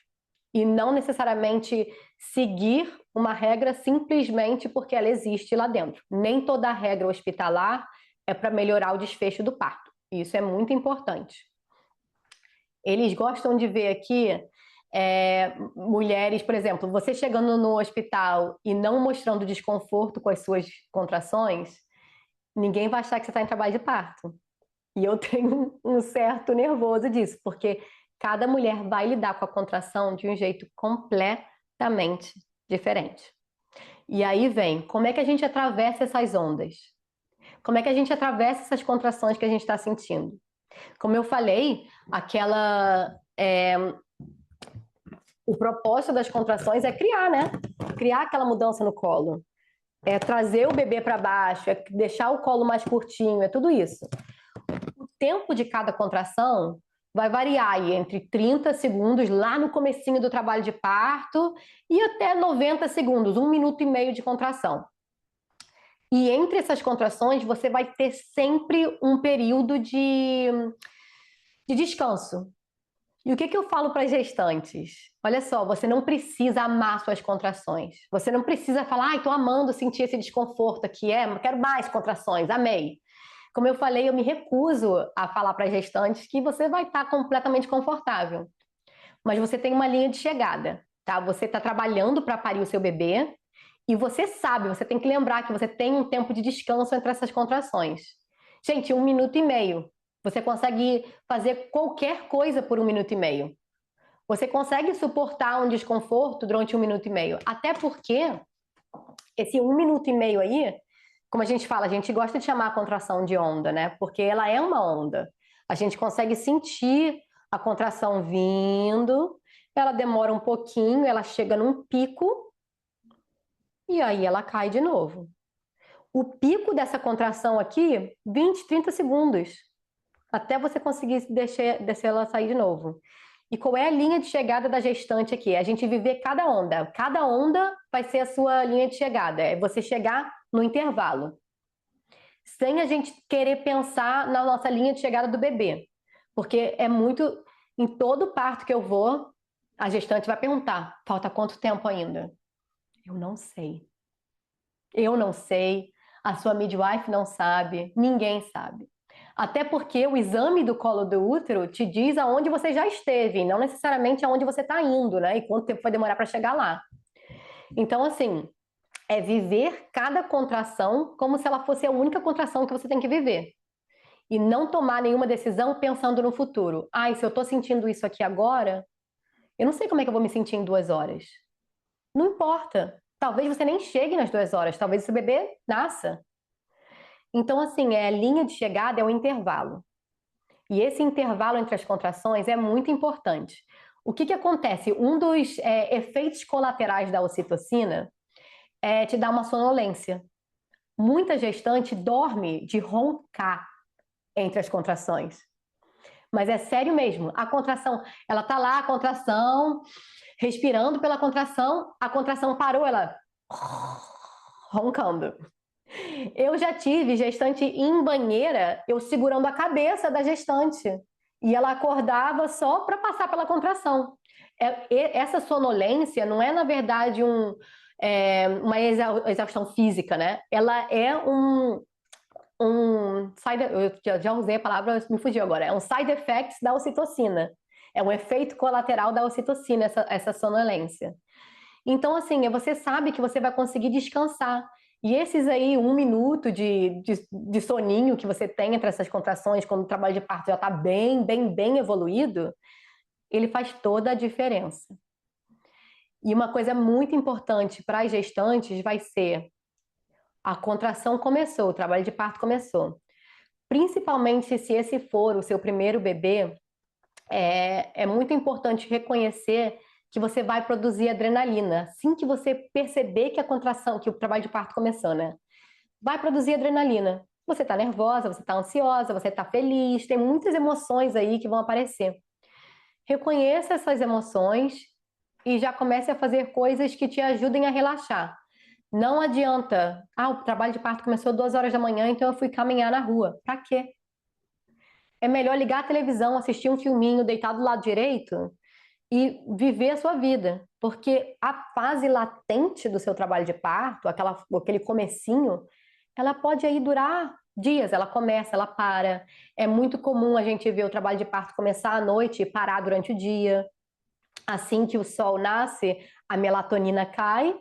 A: E não necessariamente seguir uma regra simplesmente porque ela existe lá dentro. Nem toda regra hospitalar é para melhorar o desfecho do parto. Isso é muito importante. Eles gostam de ver aqui mulheres, por exemplo, você chegando no hospital e não mostrando desconforto com as suas contrações, ninguém vai achar que você está em trabalho de parto. E eu tenho um certo nervoso disso, porque cada mulher vai lidar com a contração de um jeito completamente diferente. E aí vem, como é que a gente atravessa essas ondas? Como é que a gente atravessa essas contrações que a gente está sentindo? Como eu falei, o propósito das contrações é criar, né? Criar aquela mudança no colo. É trazer o bebê para baixo, é deixar o colo mais curtinho, é tudo isso. O tempo de cada contração vai variar aí entre 30 segundos lá no comecinho do trabalho de parto e até 90 segundos, 1 minuto e meio de contração. E entre essas contrações, você vai ter sempre um período de descanso. E o que eu falo para as gestantes? Olha só, você não precisa amar suas contrações. Você não precisa falar, ai, estou amando sentir esse desconforto aqui, quero mais contrações, amei. Como eu falei, eu me recuso a falar para as gestantes que você vai estar completamente confortável. Mas você tem uma linha de chegada, tá? Você está trabalhando para parir o seu bebê e você sabe, você tem que lembrar que você tem um tempo de descanso entre essas contrações. Gente, 1 minuto e meio. Você consegue fazer qualquer coisa por 1 minuto e meio. Você consegue suportar um desconforto durante 1 minuto e meio. Até porque esse 1 minuto e meio aí, como a gente fala, a gente gosta de chamar a contração de onda, né? Porque ela é uma onda. A gente consegue sentir a contração vindo, ela demora um pouquinho, ela chega num pico e aí ela cai de novo. O pico dessa contração aqui, 20, 30 segundos, até você conseguir deixar ela sair de novo. E qual é a linha de chegada da gestante aqui? É a gente viver cada onda. Cada onda vai ser a sua linha de chegada. É você chegar no intervalo. Sem a gente querer pensar na nossa linha de chegada do bebê. Porque é muito... Em todo parto que eu vou, a gestante vai perguntar, falta quanto tempo ainda? Eu não sei. Eu não sei. A sua midwife não sabe. Ninguém sabe. Até porque o exame do colo do útero te diz aonde você já esteve, não necessariamente aonde você está indo, né? E quanto tempo vai demorar para chegar lá. Então, assim, é viver cada contração como se ela fosse a única contração que você tem que viver. E não tomar nenhuma decisão pensando no futuro. Ai, se eu estou sentindo isso aqui agora, Eu não sei como é que eu vou me sentir em 2 horas. Não importa. Talvez você nem chegue nas 2 horas, talvez esse bebê nasça. Então, assim, a linha de chegada é o intervalo. E esse intervalo entre as contrações é muito importante. O que acontece? Um dos efeitos colaterais da ocitocina é te dar uma sonolência. Muita gestante dorme de roncar entre as contrações. Mas é sério mesmo. A contração, ela tá lá, a contração, respirando pela contração, a contração parou, ela roncando. Eu já tive gestante em banheira, eu segurando a cabeça da gestante. E ela acordava só para passar pela contração. Essa sonolência não é, na verdade, uma exaustão física, né? Ela é eu já usei a palavra, me fugiu agora, é um side effect da ocitocina. É um efeito colateral da ocitocina, essa sonolência. Então, assim, você sabe que você vai conseguir descansar. E esses aí, 1 minuto de soninho que você tem entre essas contrações, quando o trabalho de parto já está bem evoluído, ele faz toda a diferença. E uma coisa muito importante para as gestantes vai ser: a contração começou, o trabalho de parto começou. Principalmente se esse for o seu primeiro bebê, é muito importante reconhecer que você vai produzir adrenalina. Assim que você perceber que a contração, que o trabalho de parto começou, né? Vai produzir adrenalina. Você tá nervosa, você tá ansiosa, você tá feliz, tem muitas emoções aí que vão aparecer. Reconheça essas emoções e já comece a fazer coisas que te ajudem a relaxar. Não adianta, o trabalho de parto começou 2 horas da manhã, então eu fui caminhar na rua. Pra quê? É melhor ligar a televisão, assistir um filminho deitado do lado direito e viver a sua vida, porque a fase latente do seu trabalho de parto, aquele comecinho, ela pode aí durar dias, ela começa, ela para. É muito comum a gente ver o trabalho de parto começar à noite e parar durante o dia. Assim que o sol nasce, a melatonina cai,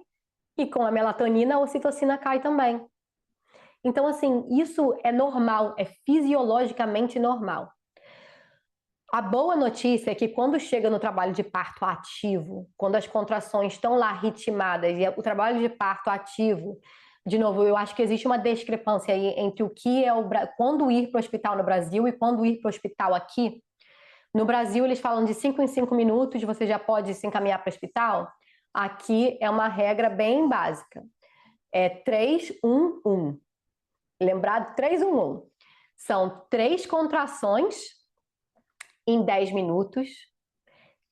A: e com a melatonina a ocitocina cai também. Então, assim, isso é normal, é fisiologicamente normal. A boa notícia é que quando chega no trabalho de parto ativo, quando as contrações estão lá ritmadas e o trabalho de parto ativo, de novo, eu acho que existe uma discrepância aí entre o que é quando ir para o hospital no Brasil e quando ir para o hospital aqui. No Brasil, eles falam de 5 em 5 minutos, você já pode se encaminhar para o hospital. Aqui é uma regra bem básica. É 3-1-1. Lembrado? 3-1-1. São 3 contrações em 10 minutos,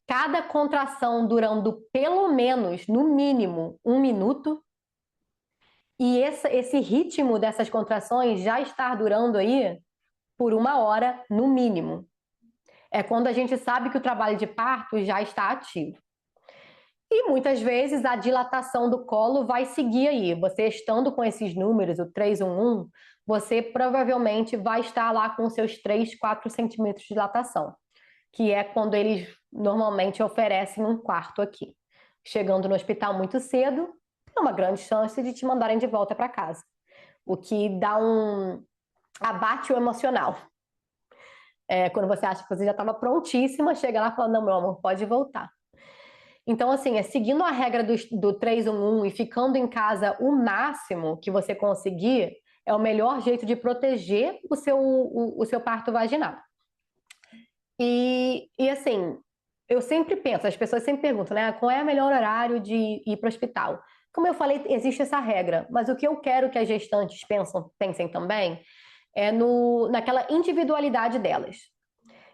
A: cada contração durando pelo menos, no mínimo, 1 minuto, e esse ritmo dessas contrações já está durando aí por 1 hora, no mínimo. É quando a gente sabe que o trabalho de parto já está ativo. E muitas vezes a dilatação do colo vai seguir aí. Você estando com esses números, o 3-1-1, você provavelmente vai estar lá com seus 3, 4 centímetros de dilatação, que é quando eles normalmente oferecem um quarto aqui. Chegando no hospital muito cedo, é uma grande chance de te mandarem de volta para casa, o que dá abate o emocional. Quando você acha que você já estava prontíssima, chega lá e fala: não, meu amor, pode voltar. Então, assim, seguindo a regra do 3-1-1 e ficando em casa o máximo que você conseguir, é o melhor jeito de proteger o seu parto vaginal. E assim, eu sempre penso, as pessoas sempre perguntam, né? Qual é o melhor horário de ir para o hospital? Como eu falei, existe essa regra, mas o que eu quero que as gestantes pensem também é naquela individualidade delas.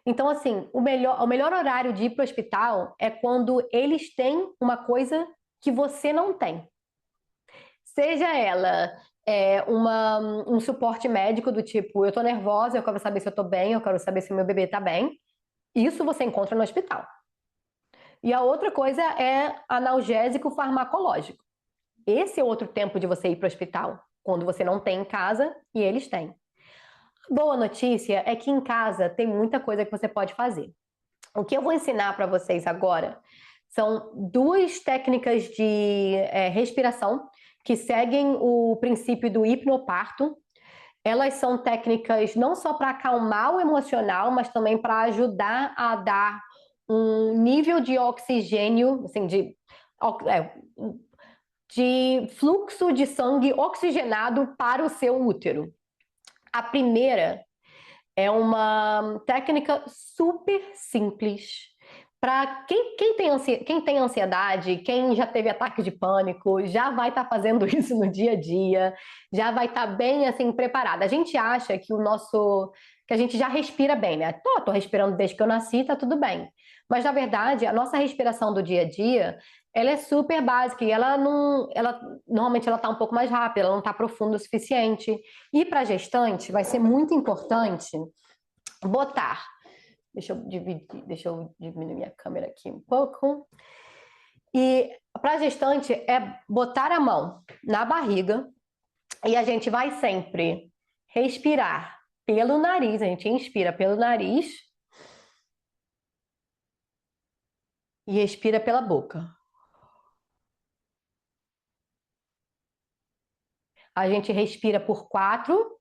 A: Então, assim, o melhor horário de ir para o hospital é quando eles têm uma coisa que você não tem. Seja ela um suporte médico do tipo: eu tô nervosa, eu quero saber se eu tô bem, eu quero saber se meu bebê tá bem. Isso você encontra no hospital. E a outra coisa é analgésico farmacológico. Esse é outro tempo de você ir para o hospital, quando você não tem em casa e eles têm. Boa notícia é que em casa tem muita coisa que você pode fazer. O que eu vou ensinar para vocês agora são 2 técnicas de respiração que seguem o princípio do hipnoparto. Elas são técnicas não só para acalmar o emocional, mas também para ajudar a dar um nível de oxigênio, assim, de fluxo de sangue oxigenado para o seu útero. A primeira é uma técnica super simples para quem tem ansiedade, quem já teve ataque de pânico, já vai estar fazendo isso no dia a dia, já vai estar bem assim preparada. A gente acha que a gente já respira bem, né? Tô respirando desde que eu nasci, tá tudo bem. Mas na verdade, a nossa respiração do dia a dia, ela é super básica e ela não, ela normalmente ela tá um pouco mais rápida, ela não tá profunda o suficiente. E para gestante vai ser muito importante botar. Deixa eu diminuir minha câmera aqui um pouco. E para gestante é botar a mão na barriga e a gente vai sempre respirar pelo nariz, a gente inspira pelo nariz e expira pela boca. A gente respira por 4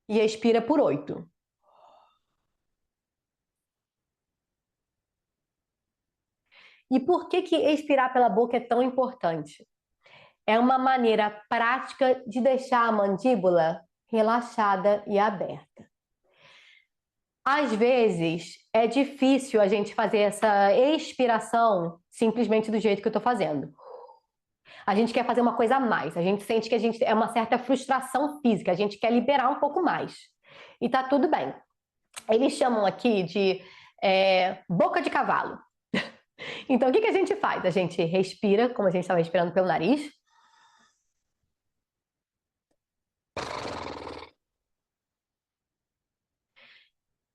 A: e expira por 8. E por que que expirar pela boca é tão importante? É uma maneira prática de deixar a mandíbula relaxada e aberta. Às vezes é difícil a gente fazer essa expiração simplesmente do jeito que eu estou fazendo. A gente quer fazer uma coisa a mais, a gente sente que a gente é uma certa frustração física, a gente quer liberar um pouco mais. E tá tudo bem. Eles chamam aqui de boca de cavalo. Então o que que a gente faz? A gente respira, como a gente estava respirando pelo nariz.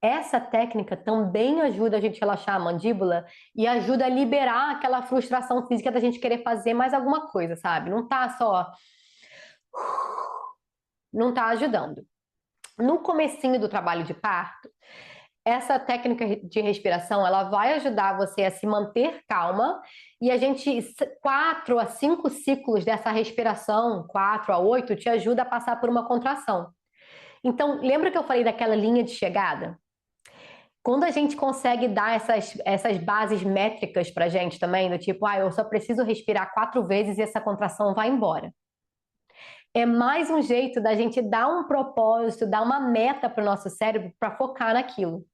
A: Essa técnica também ajuda a gente a relaxar a mandíbula e ajuda a liberar aquela frustração física da gente querer fazer mais alguma coisa, sabe? Não tá só. Não tá ajudando. No comecinho do trabalho de parto, essa técnica de respiração, ela vai ajudar você a se manter calma e a gente, 4 a 5 ciclos dessa respiração, 4 a 8, te ajuda a passar por uma contração. Então, lembra que eu falei daquela linha de chegada? Quando a gente consegue dar essas bases métricas pra gente também, do tipo, eu só preciso respirar 4 vezes e essa contração vai embora. É mais um jeito da gente dar um propósito, dar uma meta para o nosso cérebro para focar naquilo.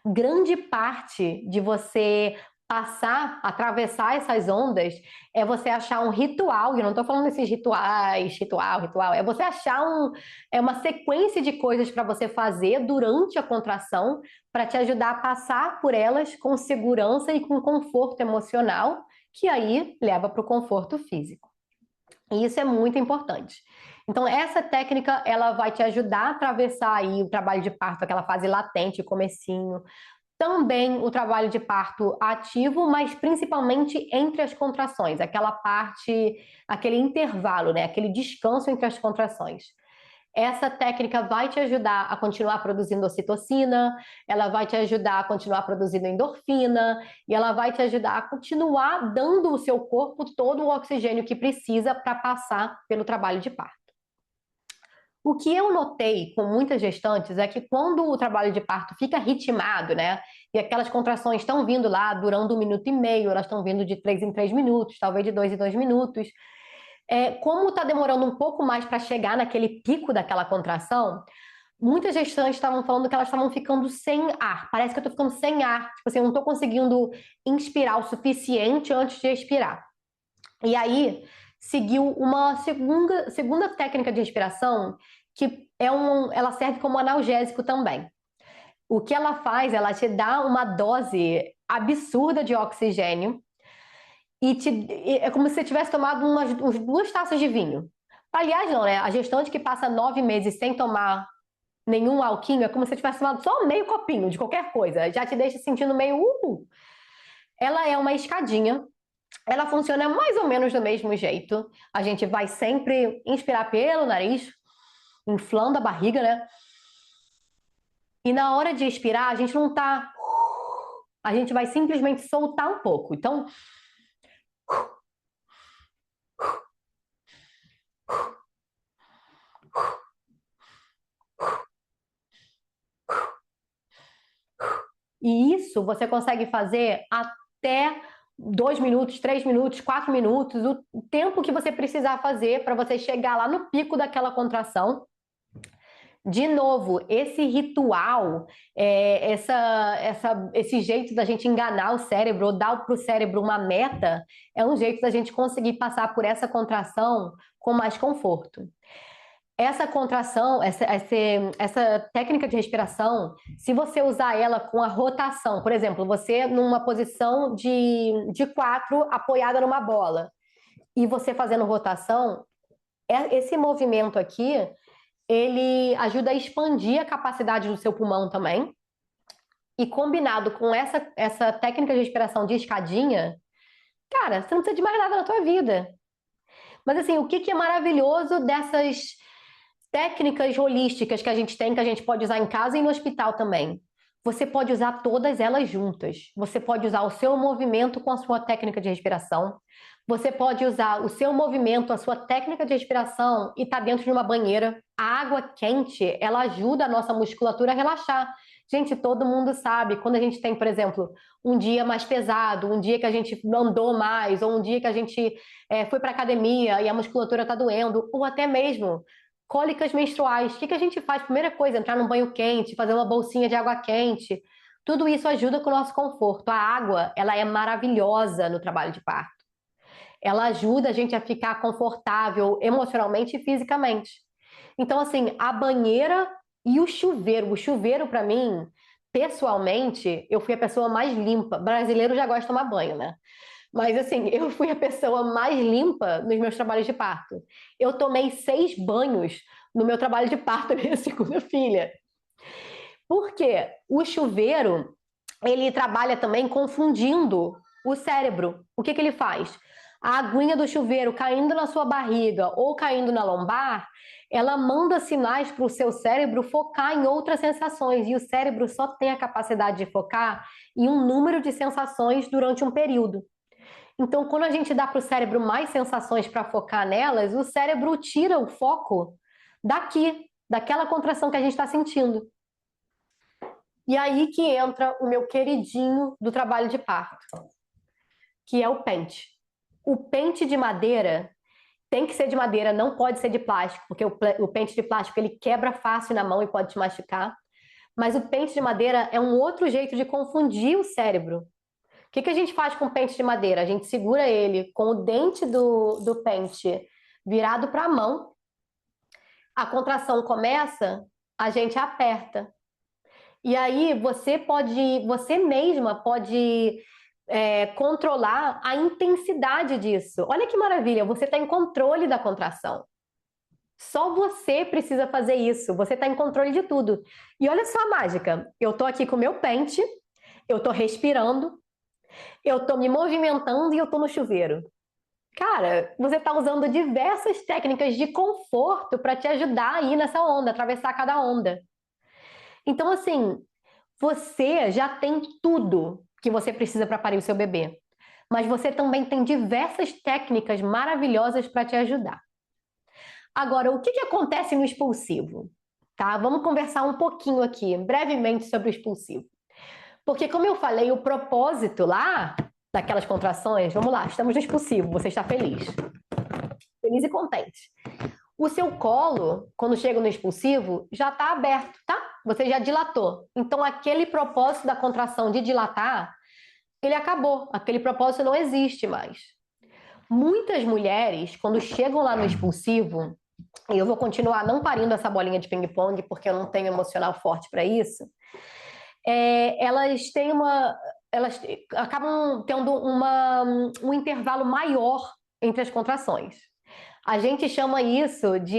A: Grande parte de você passar, atravessar essas ondas, é você achar um ritual, e eu não estou falando desses ritual, é você achar uma sequência de coisas para você fazer durante a contração, para te ajudar a passar por elas com segurança e com conforto emocional, que aí leva para o conforto físico. E isso é muito importante. Então, essa técnica, ela vai te ajudar a atravessar aí o trabalho de parto, aquela fase latente, comecinho, também o trabalho de parto ativo, mas principalmente entre as contrações, aquela parte, aquele intervalo, né? Aquele descanso entre as contrações. Essa técnica vai te ajudar a continuar produzindo ocitocina, ela vai te ajudar a continuar produzindo endorfina e ela vai te ajudar a continuar dando ao seu corpo todo o oxigênio que precisa para passar pelo trabalho de parto. O que eu notei com muitas gestantes é que quando o trabalho de parto fica ritmado, né? E aquelas contrações estão vindo lá, durando 1 minuto e meio, elas estão vindo de 3 em 3 minutos, talvez de 2 em 2 minutos. Como está demorando um pouco mais para chegar naquele pico daquela contração, muitas gestantes estavam falando que elas estavam ficando sem ar. Parece que eu estou ficando sem ar. Tipo assim, eu não estou conseguindo inspirar o suficiente antes de expirar. E aí seguiu uma segunda técnica de respiração que ela serve como analgésico também. O que ela faz? Ela te dá uma dose absurda de oxigênio é como se você tivesse tomado umas 2 taças de vinho. Aliás, não, né? A gestante que passa 9 meses sem tomar nenhum alquinho é como se você tivesse tomado só meio copinho de qualquer coisa. Já te deixa sentindo meio. Ela é uma escadinha. Ela funciona mais ou menos do mesmo jeito. A gente vai sempre inspirar pelo nariz, inflando a barriga, né? E na hora de expirar, a gente não tá. A gente vai simplesmente soltar um pouco. Então, isso você consegue fazer até 2 minutos, 3 minutos, 4 minutos, o tempo que você precisar fazer para você chegar lá no pico daquela contração. De novo, esse ritual, esse jeito da gente enganar o cérebro, ou dar para o cérebro uma meta, é um jeito da gente conseguir passar por essa contração com mais conforto. Essa contração, essa técnica de respiração, se você usar ela com a rotação, por exemplo, você numa posição de 4 apoiada numa bola, e você fazendo rotação, esse movimento aqui, ele ajuda a expandir a capacidade do seu pulmão também. E combinado com essa técnica de respiração de escadinha, cara, você não precisa de mais nada na tua vida. Mas assim, o que é maravilhoso dessas técnicas holísticas que a gente tem, que a gente pode usar em casa e no hospital também? Você pode usar todas elas juntas. Você pode usar o seu movimento com a sua técnica de respiração. Você pode usar o seu movimento, a sua técnica de respiração e estar dentro de uma banheira. A água quente, ela ajuda a nossa musculatura a relaxar. Gente, todo mundo sabe, quando a gente tem, por exemplo, um dia mais pesado, um dia que a gente andou mais, ou um dia que a gente foi para academia e a musculatura está doendo, ou até mesmo cólicas menstruais. O que a gente faz? Primeira coisa, entrar num banho quente, fazer uma bolsinha de água quente. Tudo isso ajuda com o nosso conforto. A água, ela é maravilhosa no trabalho de parto. Ela ajuda a gente a ficar confortável emocionalmente e fisicamente. Então, assim, a banheira e o chuveiro para mim, pessoalmente, eu fui a pessoa mais limpa. Brasileiro já gosta de tomar banho, né? Mas assim, eu fui a pessoa mais limpa nos meus trabalhos de parto. Eu tomei 6 banhos no meu trabalho de parto da minha segunda filha. Por quê? O chuveiro, ele trabalha também confundindo o cérebro. O que ele faz? A aguinha do chuveiro caindo na sua barriga ou caindo na lombar, ela manda sinais para o seu cérebro focar em outras sensações. E o cérebro só tem a capacidade de focar em um número de sensações durante um período. Então, quando a gente dá para o cérebro mais sensações para focar nelas, o cérebro tira o foco daquela contração que a gente está sentindo. E aí que entra o meu queridinho do trabalho de parto, que é o pente. O pente de madeira tem que ser de madeira, não pode ser de plástico, porque o pente de plástico ele quebra fácil na mão e pode te machucar. Mas o pente de madeira é um outro jeito de confundir o cérebro. O que a gente faz com o pente de madeira? A gente segura ele com o dente do pente virado para a mão. A contração começa, a gente aperta. E aí você mesma pode controlar a intensidade disso. Olha que maravilha, você está em controle da contração. Só você precisa fazer isso, você está em controle de tudo. E olha só a mágica, eu estou aqui com o meu pente, eu estou respirando, eu estou me movimentando e eu estou no chuveiro. Cara, você está usando diversas técnicas de conforto para te ajudar a ir nessa onda, atravessar cada onda. Então, assim, você já tem tudo que você precisa para parir o seu bebê. Mas você também tem diversas técnicas maravilhosas para te ajudar. Agora, o que acontece no expulsivo? Tá? Vamos conversar um pouquinho aqui, brevemente, sobre o expulsivo. Porque, como eu falei, o propósito lá daquelas contrações, vamos lá, estamos no expulsivo, você está feliz. Feliz e contente. O seu colo, quando chega no expulsivo, já está aberto, tá? Você já dilatou. Então, aquele propósito da contração de dilatar, ele acabou. Aquele propósito não existe mais. Muitas mulheres, quando chegam lá no expulsivo, e eu vou continuar não parindo essa bolinha de ping-pong, porque eu não tenho emocional forte para isso, elas acabam tendo um intervalo maior entre as contrações. A gente chama isso de,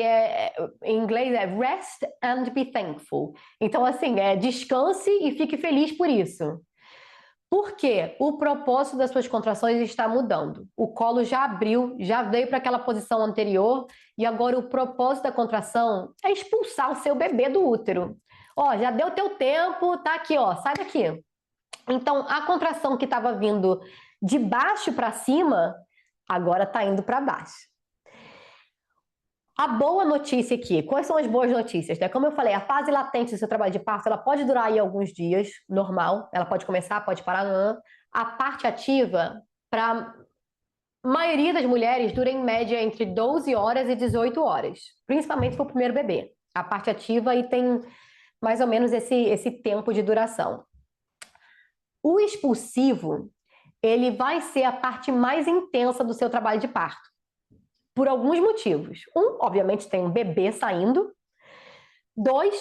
A: em inglês, rest and be thankful. Então, assim, descanse e fique feliz por isso. Por quê? O propósito das suas contrações está mudando. O colo já abriu, já veio para aquela posição anterior, e agora o propósito da contração é expulsar o seu bebê do útero. Ó, já deu teu tempo, tá aqui, ó, sai daqui. Então, a contração que estava vindo de baixo para cima, agora está indo para baixo. A boa notícia aqui, quais são as boas notícias, né? Como eu falei, a fase latente do seu trabalho de parto, ela pode durar aí alguns dias, normal, ela pode começar, pode parar, não. A parte ativa, para a maioria das mulheres, dura em média entre 12 horas e 18 horas, principalmente se for o primeiro bebê. A parte ativa aí tem mais ou menos esse tempo de duração. O expulsivo, ele vai ser a parte mais intensa do seu trabalho de parto, por alguns motivos. Um, obviamente, tem um bebê saindo. Dois,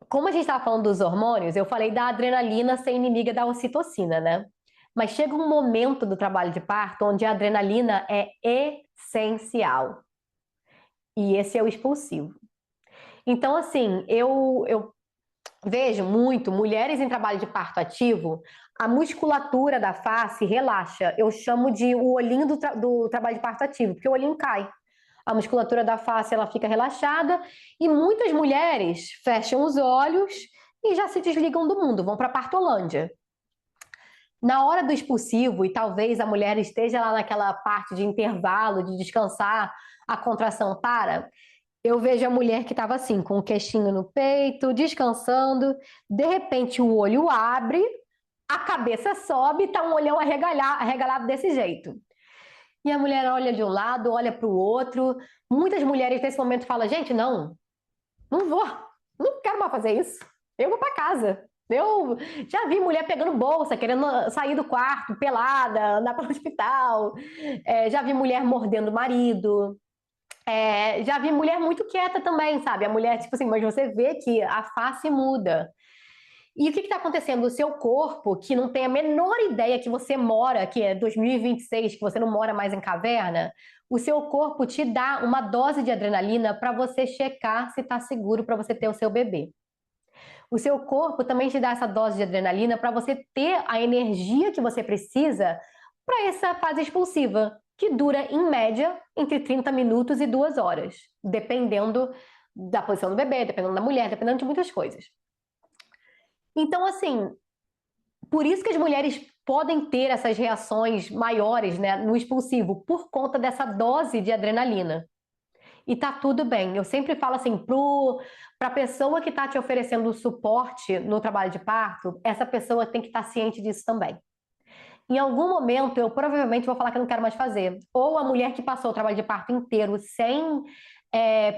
A: como a gente estava falando dos hormônios, eu falei da adrenalina ser inimiga da ocitocina, né? Mas chega um momento do trabalho de parto onde a adrenalina é essencial. E esse é o expulsivo. Então, assim, eu vejo muito mulheres em trabalho de parto ativo, a musculatura da face relaxa. Eu chamo de o olhinho do trabalho de parto ativo, porque o olhinho cai. A musculatura da face ela fica relaxada e muitas mulheres fecham os olhos e já se desligam do mundo, vão para a partolândia. Na hora do expulsivo, e talvez a mulher esteja lá naquela parte de intervalo, de descansar, a contração para, eu vejo a mulher que estava assim, com o queixinho no peito, descansando, de repente o olho abre, a cabeça sobe e tá um olhão arregalado desse jeito. E a mulher olha de um lado, olha para o outro. Muitas mulheres nesse momento falam: gente, não, não vou, não quero mais fazer isso. Eu vou para casa. Eu já vi mulher pegando bolsa, querendo sair do quarto, pelada, andar para o hospital. Já vi mulher mordendo o marido. Já vi mulher muito quieta também, sabe? A mulher, tipo assim, mas você vê que a face muda. E o que está acontecendo? O seu corpo, que não tem a menor ideia que você mora, que é 2026, que você não mora mais em caverna, o seu corpo te dá uma dose de adrenalina para você checar se está seguro para você ter o seu bebê. O seu corpo também te dá essa dose de adrenalina para você ter a energia que você precisa para essa fase expulsiva, que dura, em média, entre 30 minutos e 2 horas, dependendo da posição do bebê, dependendo da mulher, dependendo de muitas coisas. Então, assim, por isso que as mulheres podem ter essas reações maiores, né, no expulsivo, por conta dessa dose de adrenalina. E tá tudo bem. Eu sempre falo assim, para a pessoa que está te oferecendo suporte no trabalho de parto, essa pessoa tem que estar ciente disso também. Em algum momento, eu provavelmente vou falar que eu não quero mais fazer. Ou a mulher que passou o trabalho de parto inteiro sem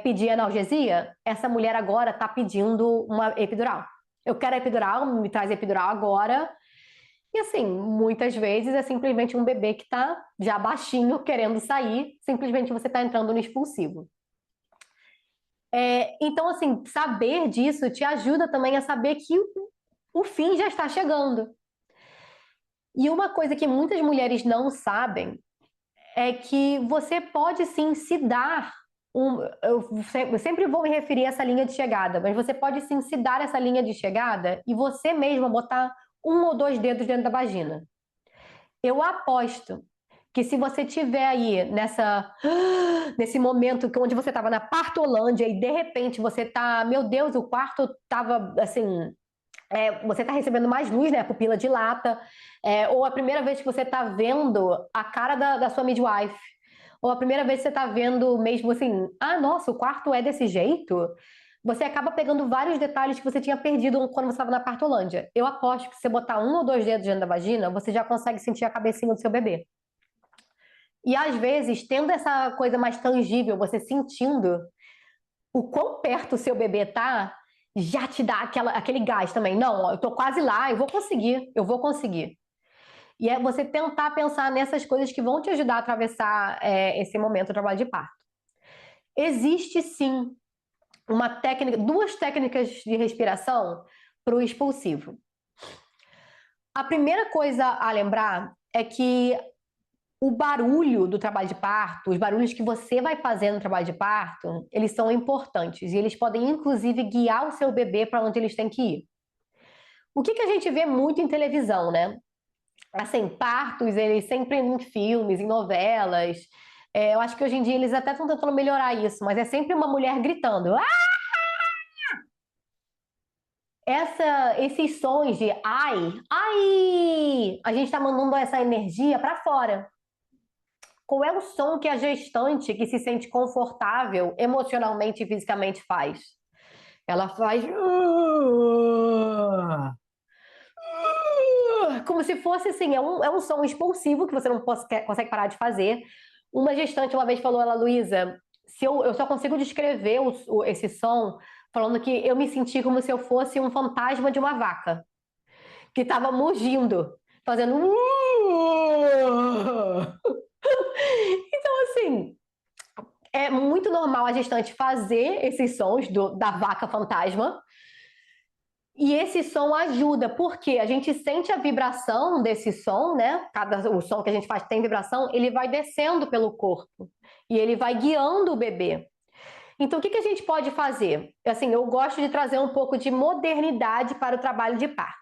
A: pedir analgesia, essa mulher agora está pedindo uma epidural. Eu quero epidural, me traz epidural agora. E assim, muitas vezes é simplesmente um bebê que está já baixinho, querendo sair, simplesmente você está entrando no expulsivo. Então, assim, saber disso te ajuda também a saber que o fim já está chegando. E uma coisa que muitas mulheres não sabem é que você pode sim se dar eu sempre vou me referir a essa linha de chegada, mas você pode sim se dar essa linha de chegada e você mesma botar 1 ou 2 dedos dentro da vagina. Eu aposto que se você tiver aí nesse momento onde você estava na partolândia e de repente você tá, meu Deus, o quarto estava assim, você está recebendo mais luz, né? A pupila dilata, ou a primeira vez que você está vendo a cara da sua midwife, ou a primeira vez que você está vendo mesmo assim, ah, nossa, o quarto é desse jeito. Você acaba pegando vários detalhes que você tinha perdido quando você estava na partolândia. Eu aposto que se você botar 1 ou 2 dedos dentro da vagina, você já consegue sentir a cabecinha do seu bebê. E às vezes, tendo essa coisa mais tangível, você sentindo o quão perto o seu bebê tá, já te dá aquele gás também. Não, eu tô quase lá, eu vou conseguir, eu vou conseguir. E é você tentar pensar nessas coisas que vão te ajudar a atravessar esse momento do trabalho de parto. Existe sim uma técnica, 2 técnicas de respiração para o expulsivo. A primeira coisa a lembrar é que o barulho do trabalho de parto, os barulhos que você vai fazer no trabalho de parto, eles são importantes e eles podem inclusive guiar o seu bebê para onde eles têm que ir. O que a gente vê muito em televisão, né? Assim, partos, eles sempre em filmes, em novelas. Eu acho que hoje em dia eles até estão tentando melhorar isso, mas é sempre uma mulher gritando. Ah! Esses sons de ai, ai, a gente está mandando essa energia para fora. Qual é o som que a gestante que se sente confortável emocionalmente e fisicamente faz? Ela faz como se fosse assim, é um som expulsivo que você não consegue parar de fazer. Uma gestante uma vez falou, ela, Luísa, se eu só consigo descrever esse som falando que eu me senti como se eu fosse um fantasma de uma vaca que estava mugindo, fazendo. Então, assim, é muito normal a gestante fazer esses sons da vaca fantasma. E esse som ajuda, porque a gente sente a vibração desse som, né? O som que a gente faz tem vibração, ele vai descendo pelo corpo e ele vai guiando o bebê. Então, o que a gente pode fazer? Assim, eu gosto de trazer um pouco de modernidade para o trabalho de parto.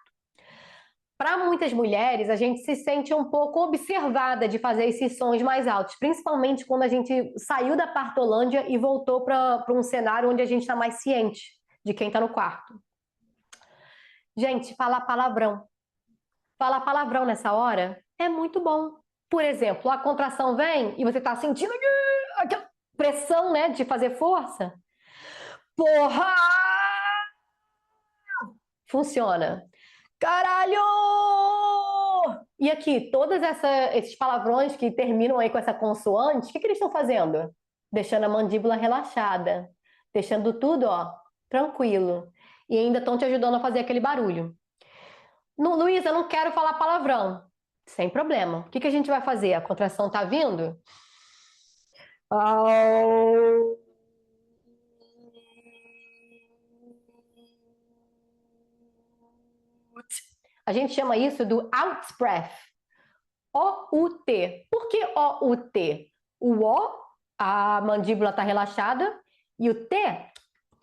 A: Para muitas mulheres, a gente se sente um pouco observada de fazer esses sons mais altos, principalmente quando a gente saiu da partolândia e voltou para um cenário onde a gente está mais ciente de quem está no quarto. Gente, falar palavrão. Falar palavrão nessa hora é muito bom. Por exemplo, a contração vem e você está sentindo aquela pressão, né, de fazer força. Porra! Funciona. Caralho! E aqui, todos esses palavrões que terminam aí com essa consoante, o que eles estão fazendo? Deixando a mandíbula relaxada, deixando tudo, ó, tranquilo. E ainda estão te ajudando a fazer aquele barulho. Luísa, eu não quero falar palavrão. Sem problema. O que a gente vai fazer? A contração tá vindo? A gente chama isso do out breath. O-U-T. Por que O-U-T? O O, a mandíbula está relaxada, e o T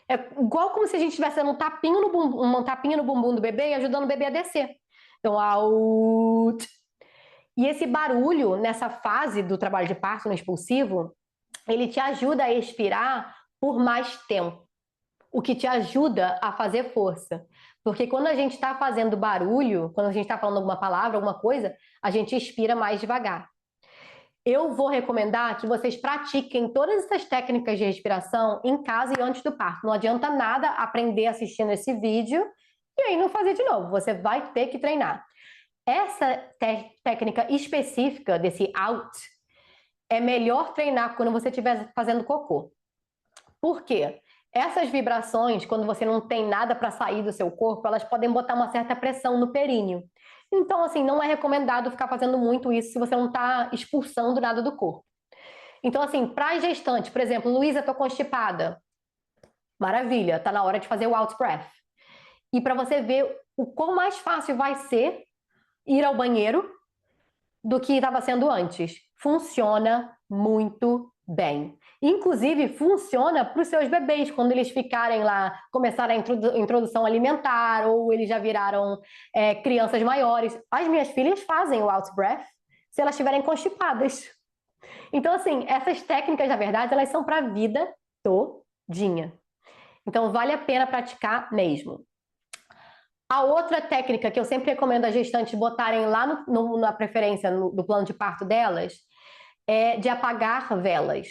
A: é igual como se a gente estivesse dando um tapinho no bumbum do bebê e ajudando o bebê a descer. Então, out. E esse barulho, nessa fase do trabalho de parto no expulsivo, ele te ajuda a expirar por mais tempo, o que te ajuda a fazer força. Porque quando a gente está fazendo barulho, quando a gente está falando alguma palavra, alguma coisa, a gente expira mais devagar. Eu vou recomendar que vocês pratiquem todas essas técnicas de respiração em casa e antes do parto. Não adianta nada aprender assistindo esse vídeo e aí não fazer de novo. Você vai ter que treinar. Essa técnica específica desse out é melhor treinar quando você estiver fazendo cocô. Por quê? Essas vibrações, quando você não tem nada para sair do seu corpo, elas podem botar uma certa pressão no períneo. Então, assim, não é recomendado ficar fazendo muito isso se você não está expulsando nada do corpo. Então, assim, para gestante, por exemplo, Luísa, tô constipada. Maravilha, tá na hora de fazer o out breath. E para você ver o quão mais fácil vai ser ir ao banheiro do que estava sendo antes. Funciona muito bem. Inclusive, funciona para os seus bebês, quando eles ficarem lá, começarem a introdução alimentar, ou eles já viraram crianças maiores. As minhas filhas fazem o out breath se elas estiverem constipadas. Então, assim, essas técnicas, na verdade, elas são para a vida todinha. Então, vale a pena praticar mesmo. A outra técnica que eu sempre recomendo as gestantes botarem lá na preferência, do plano de parto delas, é de apagar velas.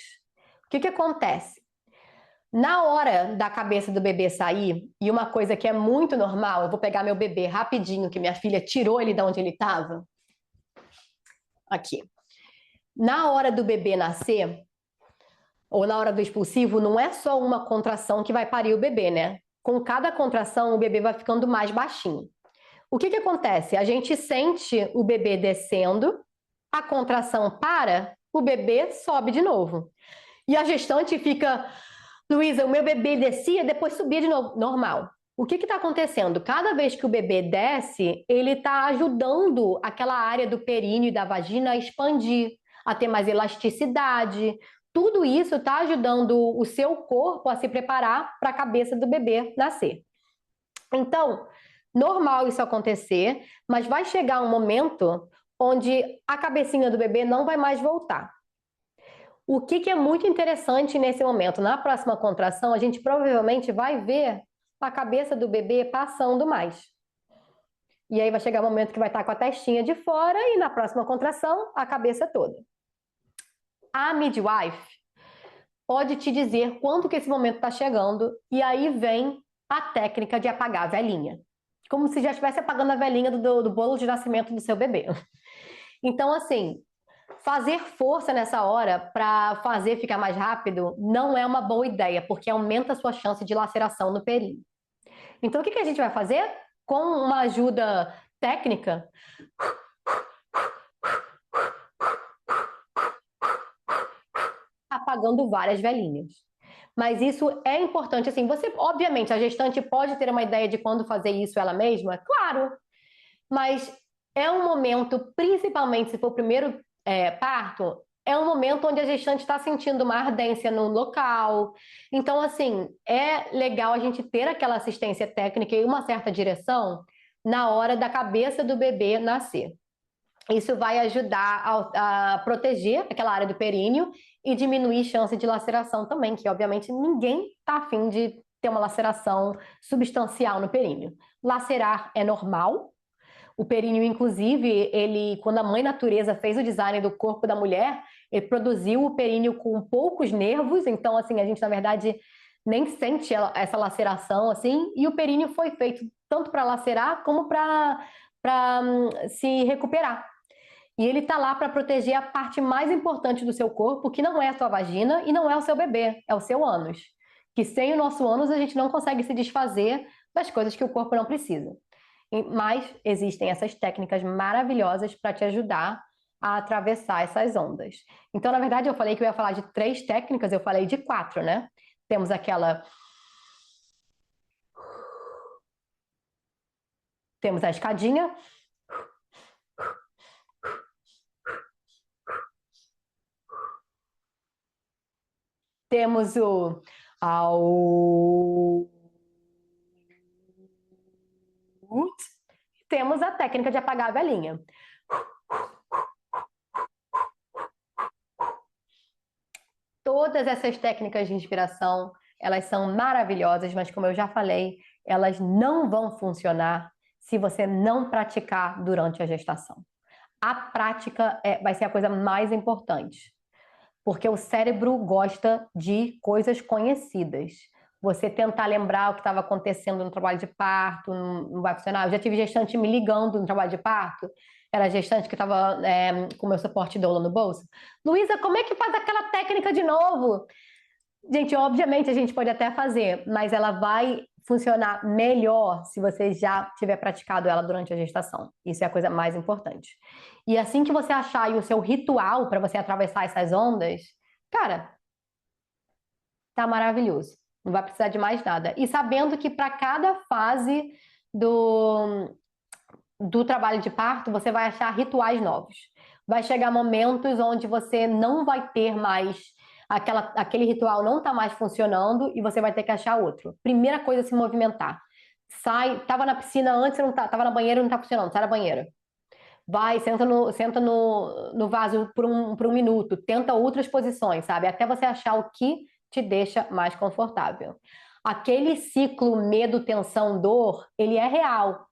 A: O que acontece? Na hora da cabeça do bebê sair, e uma coisa que é muito normal, eu vou pegar meu bebê rapidinho, que minha filha tirou ele de onde ele estava. Aqui. Na hora do bebê nascer, ou na hora do expulsivo, não é só uma contração que vai parir o bebê, né? Com cada contração, o bebê vai ficando mais baixinho. O que acontece? A gente sente o bebê descendo, a contração para, o bebê sobe de novo. E a gestante fica, Luísa, o meu bebê descia, depois subia de novo. Normal. O que está acontecendo? Cada vez que o bebê desce, ele está ajudando aquela área do períneo e da vagina a expandir, a ter mais elasticidade. Tudo isso está ajudando o seu corpo a se preparar para a cabeça do bebê nascer. Então, normal isso acontecer, mas vai chegar um momento onde a cabecinha do bebê não vai mais voltar. O que é muito interessante nesse momento? Na próxima contração, a gente provavelmente vai ver a cabeça do bebê passando mais. E aí vai chegar um momento que vai estar com a testinha de fora e na próxima contração, a cabeça toda. A midwife pode te dizer quando que esse momento está chegando, e aí vem a técnica de apagar a velhinha. Como se já estivesse apagando a velhinha do bolo de nascimento do seu bebê. Então, assim, fazer força nessa hora para fazer ficar mais rápido não é uma boa ideia, porque aumenta a sua chance de laceração no períneo. Então, o que a gente vai fazer? Com uma ajuda técnica, apagando várias velhinhas. Mas isso é importante, assim, você, obviamente, a gestante pode ter uma ideia de quando fazer isso ela mesma, claro, mas é um momento, principalmente se for o primeiro parto, é um momento onde a gestante está sentindo uma ardência no local. Então, assim, é legal a gente ter aquela assistência técnica e uma certa direção na hora da cabeça do bebê nascer. Isso vai ajudar a proteger aquela área do períneo e diminuir chance de laceração também, que obviamente ninguém está afim de ter uma laceração substancial no períneo. Lacerar é normal. O períneo, inclusive, ele, quando a mãe natureza fez o design do corpo da mulher, ele produziu o períneo com poucos nervos, então, assim, a gente, na verdade, nem sente essa laceração, assim, e o períneo foi feito tanto para lacerar como para se recuperar. E ele está lá para proteger a parte mais importante do seu corpo, que não é a sua vagina e não é o seu bebê, é o seu ânus. Que sem o nosso ânus a gente não consegue se desfazer das coisas que o corpo não precisa. Mas existem essas técnicas maravilhosas para te ajudar a atravessar essas ondas. Então, na verdade, eu falei que eu ia falar de 3 técnicas, eu falei de 4, né? Temos aquela. Temos a escadinha. Temos o. Au. Temos a técnica de apagar a velhinha. Todas essas técnicas de inspiração, elas são maravilhosas, mas como eu já falei, elas não vão funcionar se você não praticar durante a gestação. A prática vai ser a coisa mais importante, porque o cérebro gosta de coisas conhecidas. Você tentar lembrar o que estava acontecendo no trabalho de parto, não vai funcionar. Eu já tive gestante me ligando no trabalho de parto, era a gestante que estava com o meu suporte doula no bolso. Luísa, como é que faz aquela técnica de novo? Gente, obviamente a gente pode até fazer, mas ela vai funcionar melhor se você já tiver praticado ela durante a gestação. Isso é a coisa mais importante. E assim que você achar aí o seu ritual para você atravessar essas ondas, cara, tá maravilhoso. Não vai precisar de mais nada. E sabendo que para cada fase do trabalho de parto, você vai achar rituais novos. Vai chegar momentos onde você não vai ter mais aquele ritual não está mais funcionando e você vai ter que achar outro. Primeira coisa, se movimentar. Sai, tava na piscina antes, não tá, tava na banheira, não tá funcionando, sai da banheira. Vai, senta no vaso por um minuto, tenta outras posições, sabe? Até você achar o que te deixa mais confortável. Aquele ciclo medo, tensão, dor, ele é real.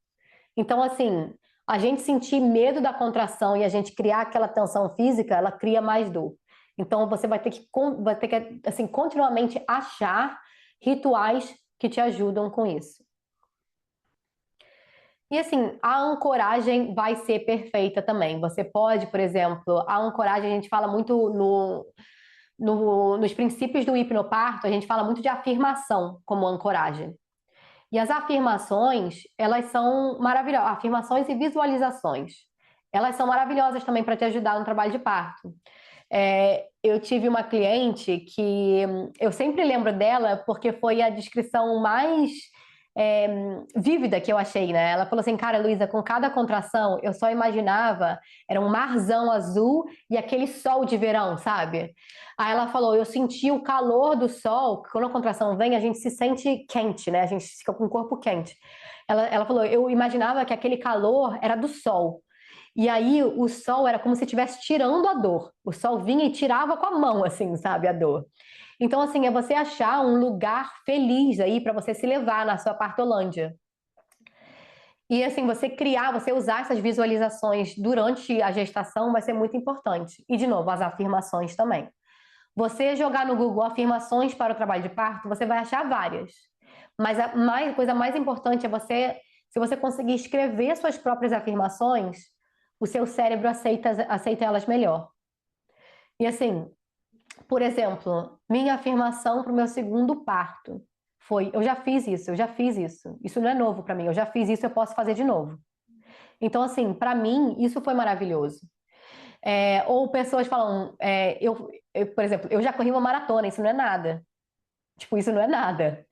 A: Então, assim, a gente sentir medo da contração e a gente criar aquela tensão física, ela cria mais dor. Então, você vai ter que assim, continuamente achar rituais que te ajudam com isso. E assim, a ancoragem vai ser perfeita também. Você pode, por exemplo, a ancoragem, a gente fala muito nos princípios do hipnoparto, a gente fala muito de afirmação como ancoragem. E as afirmações, elas são maravilhosas. Afirmações e visualizações. Elas são maravilhosas também para te ajudar no trabalho de parto. Eu tive uma cliente que eu sempre lembro dela porque foi a descrição mais vívida que eu achei, né? Ela falou assim, cara, Luísa, com cada contração eu só imaginava, era um marzão azul e aquele sol de verão, sabe? Aí ela falou, eu senti o calor do sol, quando a contração vem a gente se sente quente, né? A gente fica com o corpo quente. Ela falou, eu imaginava que aquele calor era do sol. E aí o sol era como se estivesse tirando a dor. O sol vinha e tirava com a mão, assim, sabe, a dor. Então, assim, é você achar um lugar feliz aí para você se levar na sua partolândia. E assim, você usar essas visualizações durante a gestação vai ser muito importante. E de novo, as afirmações também. Você jogar no Google afirmações para o trabalho de parto, você vai achar várias. Mas a coisa mais importante é se você conseguir escrever suas próprias afirmações, o seu cérebro aceita elas melhor. E assim, por exemplo, minha afirmação para o meu segundo parto foi: eu já fiz isso, eu já fiz isso. Isso não é novo para mim, eu já fiz isso, eu posso fazer de novo. Então, assim, para mim, isso foi maravilhoso. Ou pessoas falam, por exemplo, eu já corri uma maratona, isso não é nada. Tipo, isso não é nada.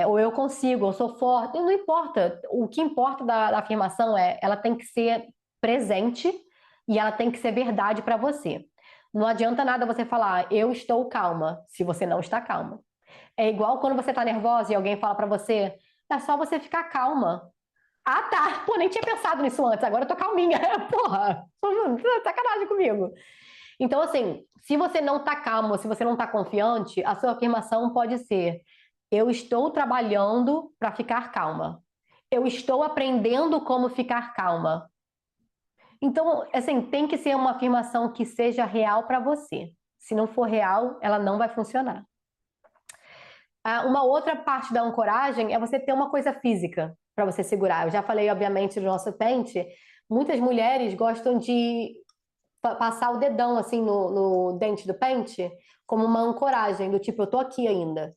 A: Ou eu consigo, eu sou forte. Não importa. O que importa da afirmação ela tem que ser presente e ela tem que ser verdade para você. Não adianta nada você falar, eu estou calma, se você não está calma. É igual quando você está nervosa e alguém fala para você, é só você ficar calma. Ah, tá. Pô, nem tinha pensado nisso antes, agora eu tô calminha. Porra, sacanagem comigo. Então, assim, se você não tá calmo, se você não tá confiante, a sua afirmação pode ser: eu estou trabalhando para ficar calma. Eu estou aprendendo como ficar calma. Então, assim, tem que ser uma afirmação que seja real para você. Se não for real, ela não vai funcionar. Uma outra parte da ancoragem é você ter uma coisa física para você segurar. Eu já falei, obviamente, do nosso pente. Muitas mulheres gostam de passar o dedão assim no dente do pente como uma ancoragem, do tipo, eu tô aqui ainda,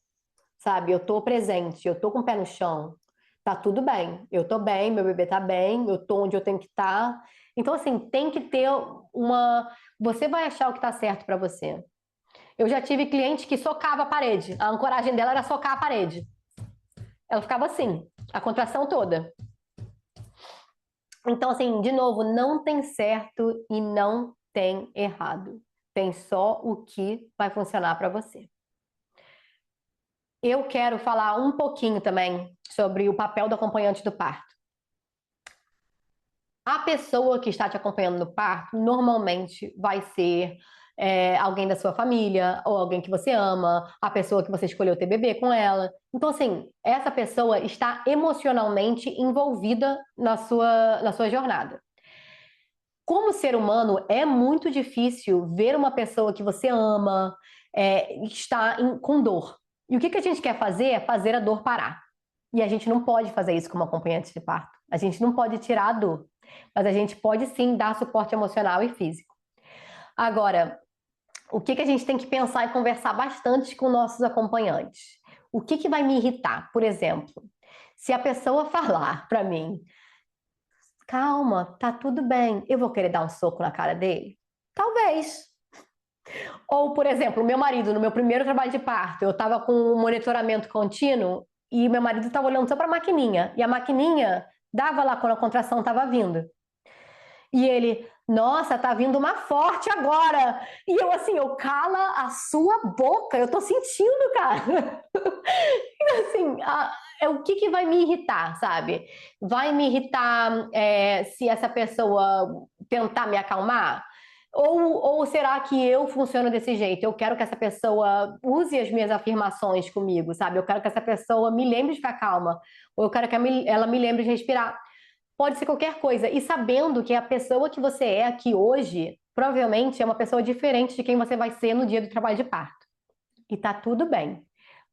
A: sabe? Eu tô presente, eu tô com o pé no chão. Tá tudo bem, eu tô bem, meu bebê tá bem, eu tô onde eu tenho que estar. Então, assim, tem que ter uma. Você vai achar o que tá certo para você. Eu já tive cliente que socava a parede. A ancoragem dela era socar a parede. Ela ficava assim, a contração toda. Então, assim, de novo, não tem certo e não tem errado. Tem só o que vai funcionar para você. Eu quero falar um pouquinho também sobre o papel do acompanhante do parto. A pessoa que está te acompanhando no parto normalmente vai ser alguém da sua família, ou alguém que você ama, a pessoa que você escolheu ter bebê com ela. Então, assim, essa pessoa está emocionalmente envolvida na sua jornada. Como ser humano, é muito difícil ver uma pessoa que você ama estar com dor. E o que a gente quer fazer é fazer a dor parar. E a gente não pode fazer isso como acompanhante de parto. A gente não pode tirar a dor, mas a gente pode sim dar suporte emocional e físico. Agora, o que a gente tem que pensar e conversar bastante com nossos acompanhantes? O que vai me irritar? Por exemplo, se a pessoa falar para mim, calma, tá tudo bem, eu vou querer dar um soco na cara dele? Talvez. Ou, por exemplo, o meu marido, no meu primeiro trabalho de parto, eu estava com um monitoramento contínuo e meu marido estava olhando só para a maquininha. E a maquininha dava lá quando a contração estava vindo. E ele, nossa, tá vindo uma forte agora. E eu assim, eu cala a sua boca, eu tô sentindo, cara. E assim, o que vai me irritar, sabe? Vai me irritar se essa pessoa tentar me acalmar? Ou será que eu funciono desse jeito? Eu quero que essa pessoa use as minhas afirmações comigo, sabe? Eu quero que essa pessoa me lembre de ficar calma. Ou eu quero que ela me lembre de respirar. Pode ser qualquer coisa. E sabendo que a pessoa que você é aqui hoje, provavelmente é uma pessoa diferente de quem você vai ser no dia do trabalho de parto. E tá tudo bem.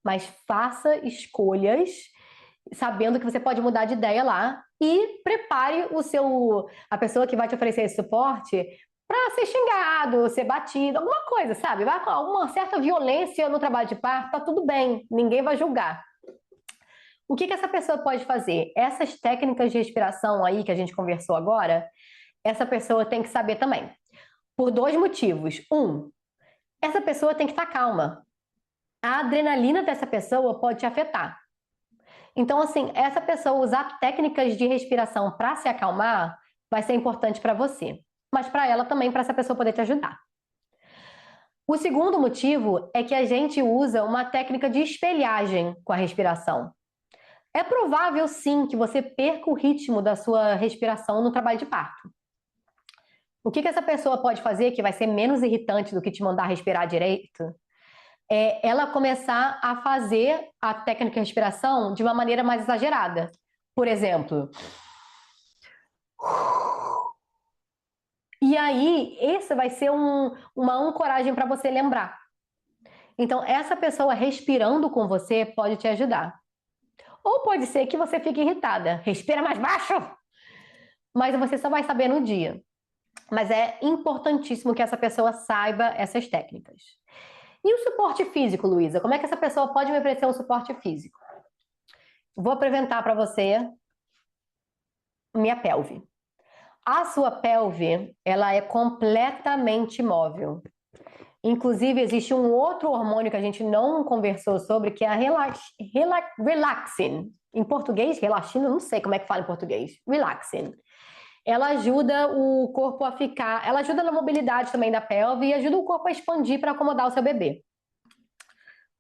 A: Mas faça escolhas sabendo que você pode mudar de ideia lá e prepare a pessoa que vai te oferecer esse suporte para ser xingado, ser batido, alguma coisa, sabe? Vai com alguma certa violência no trabalho de parto, tá tudo bem, ninguém vai julgar. O que essa pessoa pode fazer? Essas técnicas de respiração aí que a gente conversou agora, essa pessoa tem que saber também. Por dois motivos. Essa pessoa tem que estar calma. A adrenalina dessa pessoa pode te afetar. Então, assim, essa pessoa usar técnicas de respiração para se acalmar vai ser importante para você. Mas para ela também, para essa pessoa poder te ajudar. O segundo motivo é que a gente usa uma técnica de espelhagem com a respiração. É provável, sim, que você perca o ritmo da sua respiração no trabalho de parto. O que essa pessoa pode fazer que vai ser menos irritante do que te mandar respirar direito? É ela começar a fazer a técnica de respiração de uma maneira mais exagerada. Por exemplo, E aí, esse vai ser uma ancoragem para você lembrar. Então, essa pessoa respirando com você pode te ajudar. Ou pode ser que você fique irritada. Respira mais baixo! Mas você só vai saber no dia. Mas é importantíssimo que essa pessoa saiba essas técnicas. E o suporte físico, Luísa? Como é que essa pessoa pode me oferecer um suporte físico? Vou apresentar para você minha pelve. A sua pelve, ela é completamente móvel. Inclusive, existe um outro hormônio que a gente não conversou sobre, que é a relaxin. Em português, relaxina, não sei como é que fala em português. Relaxin. Ela ajuda o corpo a ficar... Ela ajuda na mobilidade também da pelve e ajuda o corpo a expandir para acomodar o seu bebê.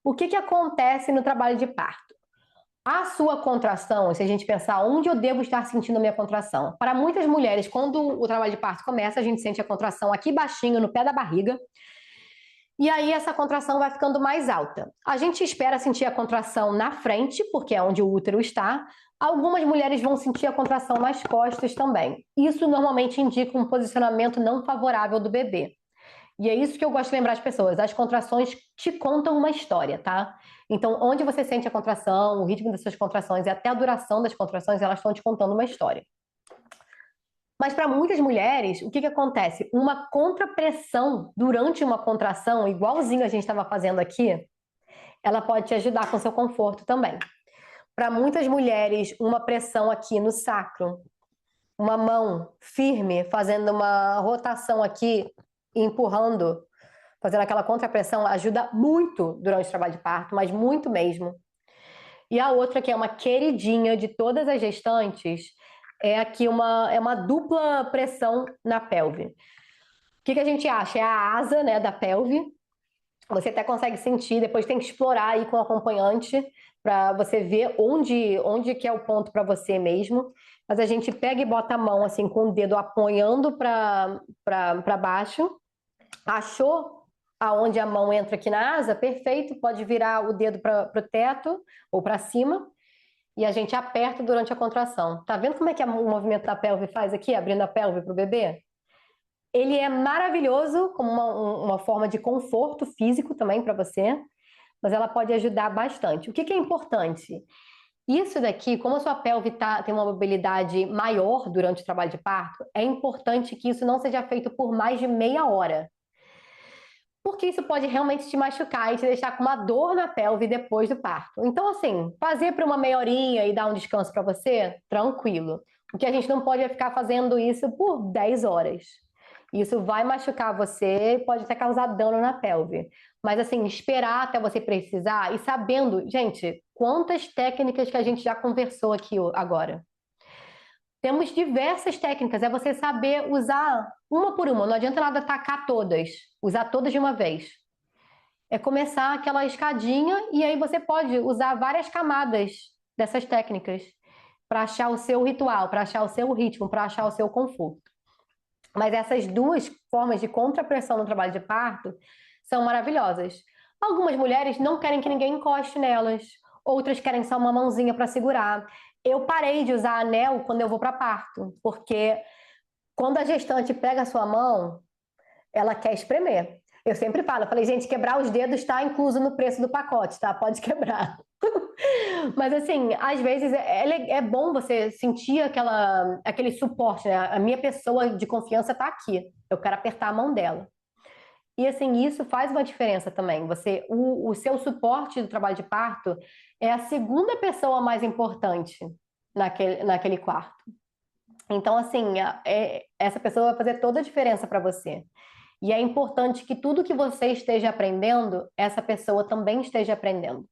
A: O que acontece no trabalho de parto? A sua contração, se a gente pensar onde eu devo estar sentindo a minha contração. Para muitas mulheres, quando o trabalho de parto começa, a gente sente a contração aqui baixinho, no pé da barriga. E aí essa contração vai ficando mais alta. A gente espera sentir a contração na frente, porque é onde o útero está. Algumas mulheres vão sentir a contração nas costas também. Isso normalmente indica um posicionamento não favorável do bebê. E é isso que eu gosto de lembrar as pessoas. As contrações te contam uma história, tá? Então, onde você sente a contração, o ritmo das suas contrações e até a duração das contrações, elas estão te contando uma história. Mas para muitas mulheres, o que acontece? Uma contrapressão durante uma contração, igualzinho a gente estava fazendo aqui, ela pode te ajudar com seu conforto também. Para muitas mulheres, uma pressão aqui no sacro, uma mão firme, fazendo uma rotação aqui, empurrando, fazendo aquela contrapressão, ajuda muito durante o trabalho de parto, mas muito mesmo. E a outra, que é uma queridinha de todas as gestantes, é aqui é uma dupla pressão na pelve. O que a gente acha? É a asa, né, da pelve. Você até consegue sentir, depois tem que explorar aí com o acompanhante para você ver onde que é o ponto para você mesmo. Mas a gente pega e bota a mão assim com o dedo apoiando para baixo. Achou aonde a mão entra aqui na asa? Perfeito, pode virar o dedo para o teto ou para cima. E a gente aperta durante a contração. Tá vendo como é que o movimento da pelve faz aqui, abrindo a pelve para o bebê? Ele é maravilhoso como uma forma de conforto físico também para você, mas ela pode ajudar bastante. O que é importante? Isso daqui, como a sua pelve tem uma mobilidade maior durante o trabalho de parto, é importante que isso não seja feito por mais de meia hora. Porque isso pode realmente te machucar e te deixar com uma dor na pelve depois do parto. Então, assim, fazer por uma meia horinha e dar um descanso para você, tranquilo. O que a gente não pode é ficar fazendo isso por 10 horas. Isso vai machucar você e pode até causar dano na pelve. Mas, assim, esperar até você precisar e sabendo, gente, quantas técnicas que a gente já conversou aqui agora. Temos diversas técnicas, é você saber usar uma por uma, não adianta nada atacar todas, usar todas de uma vez. É começar aquela escadinha e aí você pode usar várias camadas dessas técnicas para achar o seu ritual, para achar o seu ritmo, para achar o seu conforto. Mas essas duas formas de contrapressão no trabalho de parto são maravilhosas. Algumas mulheres não querem que ninguém encoste nelas, outras querem só uma mãozinha para segurar. Eu parei de usar anel quando eu vou para parto, porque quando a gestante pega a sua mão, ela quer espremer. Eu sempre falo, eu falei, gente, quebrar os dedos está incluso no preço do pacote, tá? Pode quebrar. Mas assim, às vezes é bom você sentir aquele suporte, né? A minha pessoa de confiança está aqui. Eu quero apertar a mão dela. E assim, isso faz uma diferença também. O seu suporte do trabalho de parto é a segunda pessoa mais importante naquele quarto. Então, assim, essa pessoa vai fazer toda a diferença para você. E é importante que tudo que você esteja aprendendo, essa pessoa também esteja aprendendo.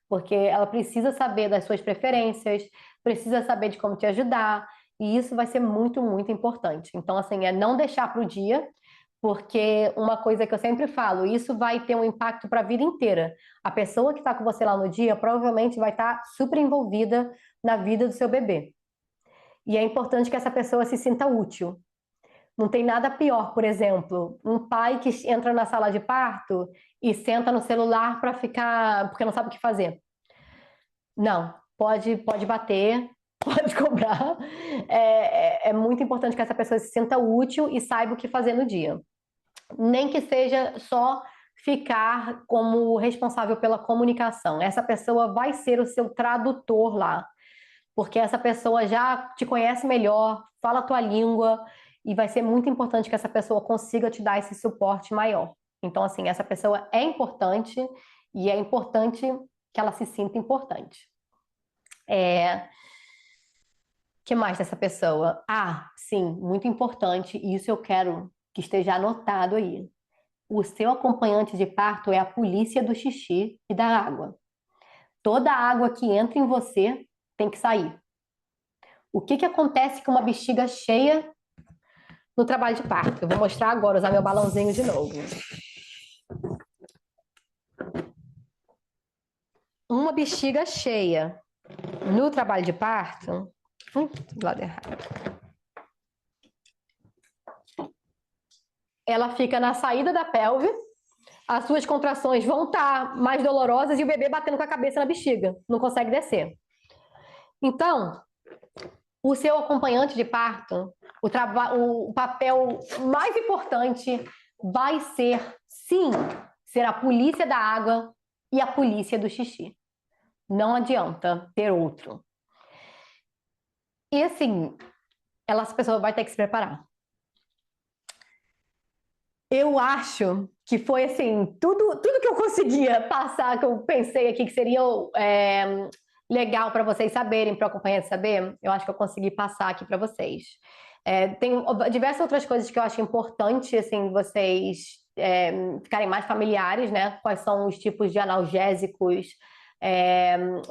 A: Porque ela precisa saber das suas preferências, precisa saber de como te ajudar, e isso vai ser muito, muito importante. Então, assim, é não deixar para o dia, porque uma coisa que eu sempre falo, isso vai ter um impacto para a vida inteira. A pessoa que está com você lá no dia provavelmente vai estar super envolvida na vida do seu bebê. E é importante que essa pessoa se sinta útil. Não tem nada pior, por exemplo, um pai que entra na sala de parto e senta no celular para ficar, porque não sabe o que fazer. Não, pode bater, pode cobrar. É muito importante que essa pessoa se sinta útil e saiba o que fazer no dia. Nem que seja só ficar como responsável pela comunicação. Essa pessoa vai ser o seu tradutor lá, porque essa pessoa já te conhece melhor, fala a tua língua, e vai ser muito importante que essa pessoa consiga te dar esse suporte maior. Então, assim, essa pessoa é importante e é importante que ela se sinta importante. Que mais dessa pessoa? Ah, sim, muito importante, e isso eu quero que esteja anotado aí. O seu acompanhante de parto é a polícia do xixi e da água. Toda a água que entra em você tem que sair. O que que acontece com uma bexiga cheia no trabalho de parto? Eu vou mostrar agora, usar meu balãozinho de novo. Uma bexiga cheia no trabalho de parto. Do lado errado. Ela fica na saída da pelve, as suas contrações vão estar mais dolorosas e o bebê batendo com a cabeça na bexiga, não consegue descer. Então, o seu acompanhante de parto, o papel mais importante vai ser, sim, ser a polícia da água e a polícia do xixi. Não adianta ter outro. E assim, essa pessoa vai ter que se preparar. Eu acho que foi assim, tudo que eu conseguia passar, que eu pensei aqui que seria legal para vocês saberem, para o acompanhante saber, eu acho que eu consegui passar aqui para vocês. Tem diversas outras coisas que eu acho importante, assim, vocês ficarem mais familiares, né? Quais são os tipos de analgésicos,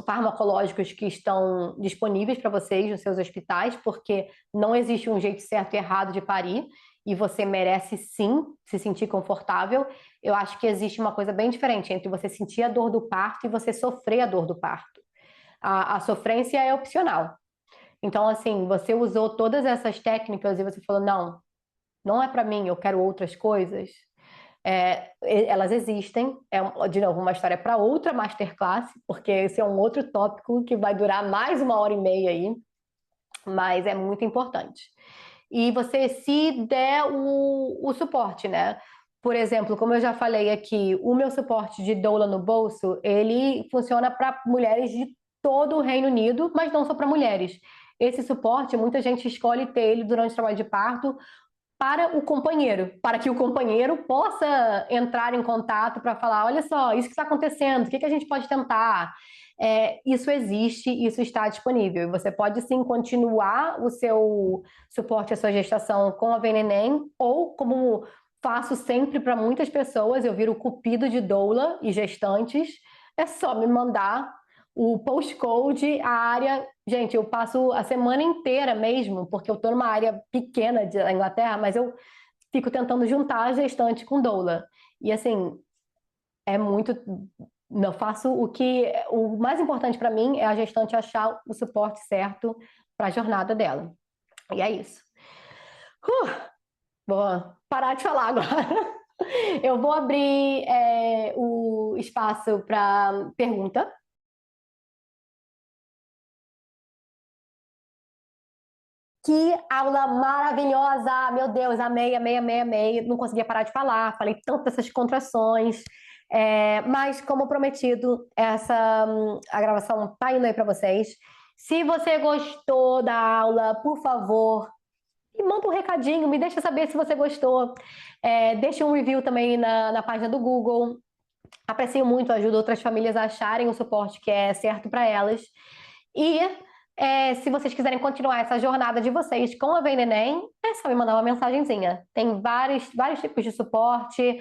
A: farmacológicos que estão disponíveis para vocês nos seus hospitais, porque não existe um jeito certo e errado de parir, e você merece sim se sentir confortável. Eu acho que existe uma coisa bem diferente entre você sentir a dor do parto e você sofrer a dor do parto. A sofrência é opcional. Então, assim, você usou todas essas técnicas e você falou, não, não é para mim, eu quero outras coisas. Elas existem, de novo, uma história para outra masterclass, porque esse é um outro tópico que vai durar mais 1h30 aí, mas é muito importante. E você se der o suporte, né? Por exemplo, como eu já falei aqui, o meu suporte de doula no bolso, ele funciona para mulheres de todo o Reino Unido, mas não só para mulheres. Esse suporte, muita gente escolhe ter ele durante o trabalho de parto para o companheiro, para que o companheiro possa entrar em contato para falar, olha só, isso que está acontecendo, o que que a gente pode tentar? Isso existe, isso está disponível. Você pode sim continuar o seu suporte à sua gestação com a Vem Neném, ou como faço sempre para muitas pessoas, eu viro cupido de doula e gestantes, é só me mandar o postcode, a área. Gente, eu passo a semana inteira mesmo, porque eu estou numa área pequena da Inglaterra, mas eu fico tentando juntar a gestante com doula. E assim, é muito. Não faço o que. O mais importante para mim é a gestante achar o suporte certo para a jornada dela. E é isso. Vou parar de falar agora. Eu vou abrir o espaço para pergunta. Que aula maravilhosa! Meu Deus, amei, amei, amei, amei. Não conseguia parar de falar, falei tanto dessas contrações. Mas, como prometido, a gravação tá indo aí para vocês. Se você gostou da aula, por favor, me manda um recadinho, me deixa saber se você gostou. Deixa um review também na página do Google. Aprecio muito, ajuda outras famílias a acharem o suporte que é certo para elas. E se vocês quiserem continuar essa jornada de vocês com a Vem Neném, é só me mandar uma mensagenzinha. Tem vários tipos de suporte,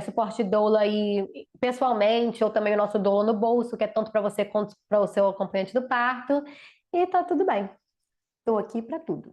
A: suporte doula aí pessoalmente, ou também o nosso doula no bolso, que é tanto para você quanto para o seu acompanhante do parto. E tá tudo bem. Estou aqui para tudo.